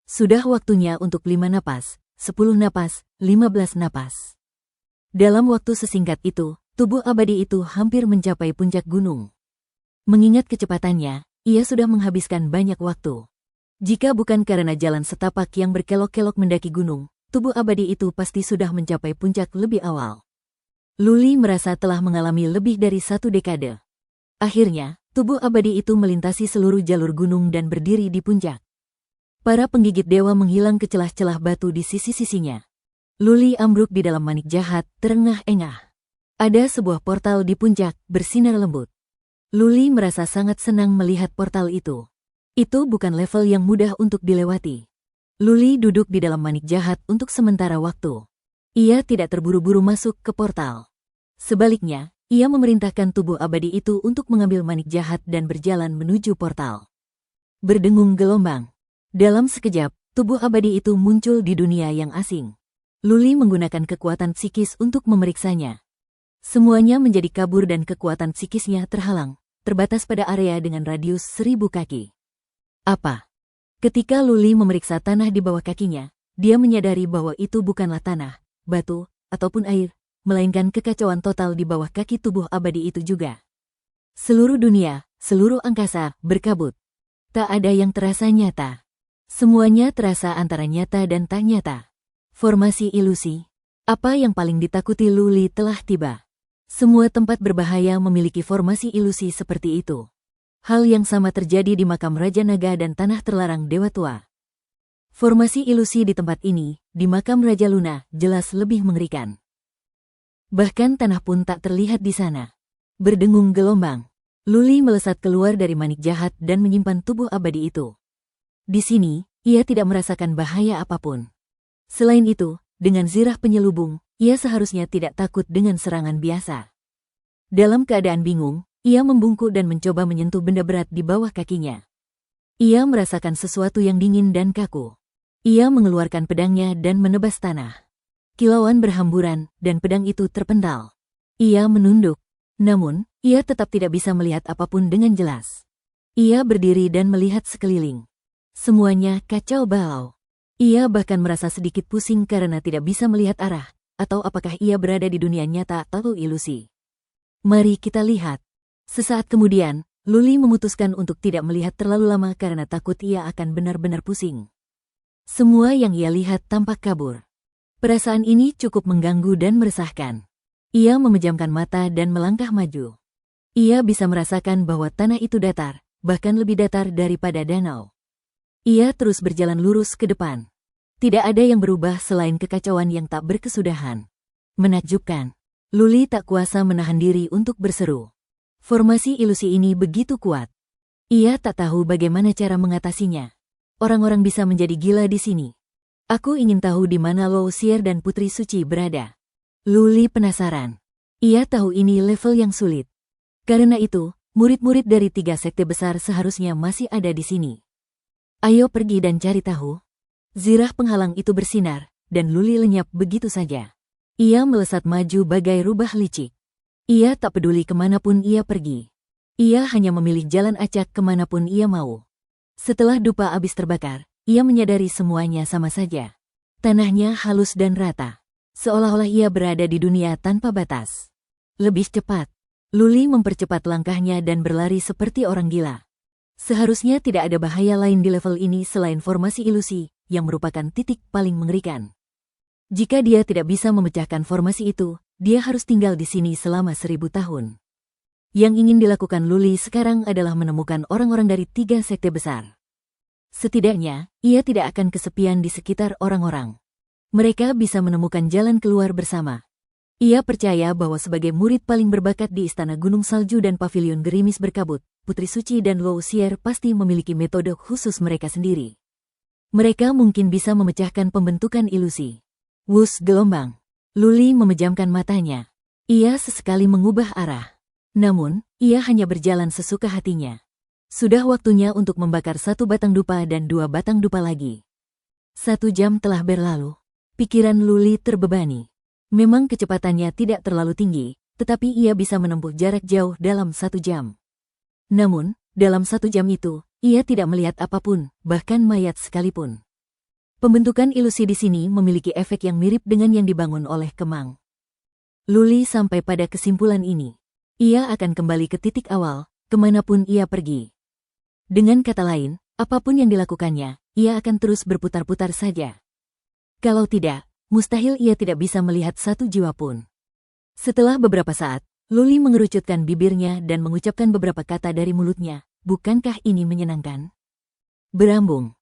Sudah waktunya untuk 5 napas, 10 napas, 15 napas. Dalam waktu sesingkat itu, tubuh abadi itu hampir mencapai puncak gunung. Mengingat kecepatannya, ia sudah menghabiskan banyak waktu. Jika bukan karena jalan setapak yang berkelok-kelok mendaki gunung, tubuh abadi itu pasti sudah mencapai puncak lebih awal. Luli merasa telah mengalami lebih dari 1 dekade. Akhirnya, tubuh abadi itu melintasi seluruh jalur gunung dan berdiri di puncak. Para penggigit dewa menghilang ke celah-celah batu di sisi-sisinya. Luli ambruk di dalam manik jahat, terengah-engah. Ada sebuah portal di puncak, bersinar lembut. Luli merasa sangat senang melihat portal itu. Itu bukan level yang mudah untuk dilewati. Luli duduk di dalam manik jahat untuk sementara waktu. Ia tidak terburu-buru masuk ke portal. Sebaliknya, ia memerintahkan tubuh abadi itu untuk mengambil manik jahat dan berjalan menuju portal. Berdengung gelombang. Dalam sekejap, tubuh abadi itu muncul di dunia yang asing. Luli menggunakan kekuatan psikis untuk memeriksanya. Semuanya menjadi kabur dan kekuatan psikisnya terhalang, terbatas pada area dengan radius 1000 kaki. Apa? Ketika Luli memeriksa tanah di bawah kakinya, dia menyadari bahwa itu bukanlah tanah, batu, ataupun air, melainkan kekacauan total di bawah kaki tubuh abadi itu juga. Seluruh dunia, seluruh angkasa, berkabut. Tak ada yang terasa nyata. Semuanya terasa antara nyata dan tak nyata. Formasi ilusi. Apa yang paling ditakuti Luli telah tiba. Semua tempat berbahaya memiliki formasi ilusi seperti itu. Hal yang sama terjadi di makam Raja Naga dan tanah terlarang Dewa Tua. Formasi ilusi di tempat ini, di makam Raja Luna, jelas lebih mengerikan. Bahkan tanah pun tak terlihat di sana. Berdengung gelombang. Luli melesat keluar dari manik jahat dan menyimpan tubuh abadi itu. Di sini, ia tidak merasakan bahaya apapun. Selain itu, dengan zirah penyelubung, ia seharusnya tidak takut dengan serangan biasa. Dalam keadaan bingung, ia membungkuk dan mencoba menyentuh benda berat di bawah kakinya. Ia merasakan sesuatu yang dingin dan kaku. Ia mengeluarkan pedangnya dan menebas tanah. Kilauan berhamburan, dan pedang itu terpental. Ia menunduk. Namun, ia tetap tidak bisa melihat apapun dengan jelas. Ia berdiri dan melihat sekeliling. Semuanya kacau balau. Ia bahkan merasa sedikit pusing karena tidak bisa melihat arah, atau apakah ia berada di dunia nyata atau ilusi. Mari kita lihat. Sesaat kemudian, Luli memutuskan untuk tidak melihat terlalu lama karena takut ia akan benar-benar pusing. Semua yang ia lihat tampak kabur. Perasaan ini cukup mengganggu dan meresahkan. Ia memejamkan mata dan melangkah maju. Ia bisa merasakan bahwa tanah itu datar, bahkan lebih datar daripada danau. Ia terus berjalan lurus ke depan. Tidak ada yang berubah selain kekacauan yang tak berkesudahan. Menakjubkan. Luli tak kuasa menahan diri untuk berseru. Formasi ilusi ini begitu kuat. Ia tak tahu bagaimana cara mengatasinya. Orang-orang bisa menjadi gila di sini. Aku ingin tahu di mana Lo Xier dan Putri Suci berada. Luli penasaran. Ia tahu ini level yang sulit. Karena itu, murid-murid dari 3 sekte besar seharusnya masih ada di sini. Ayo pergi dan cari tahu. Zirah penghalang itu bersinar, dan Luli lenyap begitu saja. Ia melesat maju bagai rubah licik. Ia tak peduli kemanapun ia pergi. Ia hanya memilih jalan acak kemanapun ia mau. Setelah dupa habis terbakar, ia menyadari semuanya sama saja. Tanahnya halus dan rata. Seolah-olah ia berada di dunia tanpa batas. Lebih cepat. Luli mempercepat langkahnya dan berlari seperti orang gila. Seharusnya tidak ada bahaya lain di level ini selain formasi ilusi, yang merupakan titik paling mengerikan. Jika dia tidak bisa memecahkan formasi itu, dia harus tinggal di sini selama 1000 tahun. Yang ingin dilakukan Luli sekarang adalah menemukan orang-orang dari 3 sekte besar. Setidaknya, ia tidak akan kesepian di sekitar orang-orang. Mereka bisa menemukan jalan keluar bersama. Ia percaya bahwa sebagai murid paling berbakat di Istana Gunung Salju dan Pavilion Gerimis Berkabut, Putri Suci dan Luo Xier pasti memiliki metode khusus mereka sendiri. Mereka mungkin bisa memecahkan pembentukan ilusi. Wus gelombang. Luli memejamkan matanya. Ia sesekali mengubah arah. Namun, ia hanya berjalan sesuka hatinya. Sudah waktunya untuk membakar 1 batang dupa dan 2 batang dupa lagi. 1 jam telah berlalu. Pikiran Luli terbebani. Memang kecepatannya tidak terlalu tinggi, tetapi ia bisa menempuh jarak jauh dalam 1 jam. Namun, dalam 1 jam itu, ia tidak melihat apapun, bahkan mayat sekalipun. Pembentukan ilusi di sini memiliki efek yang mirip dengan yang dibangun oleh kemang. Luli sampai pada kesimpulan ini. Ia akan kembali ke titik awal, kemanapun ia pergi. Dengan kata lain, apapun yang dilakukannya, ia akan terus berputar-putar saja. Kalau tidak, mustahil ia tidak bisa melihat 1 jiwa pun. Setelah beberapa saat, Luli mengerucutkan bibirnya dan mengucapkan beberapa kata dari mulutnya. Bukankah ini menyenangkan? Berambung.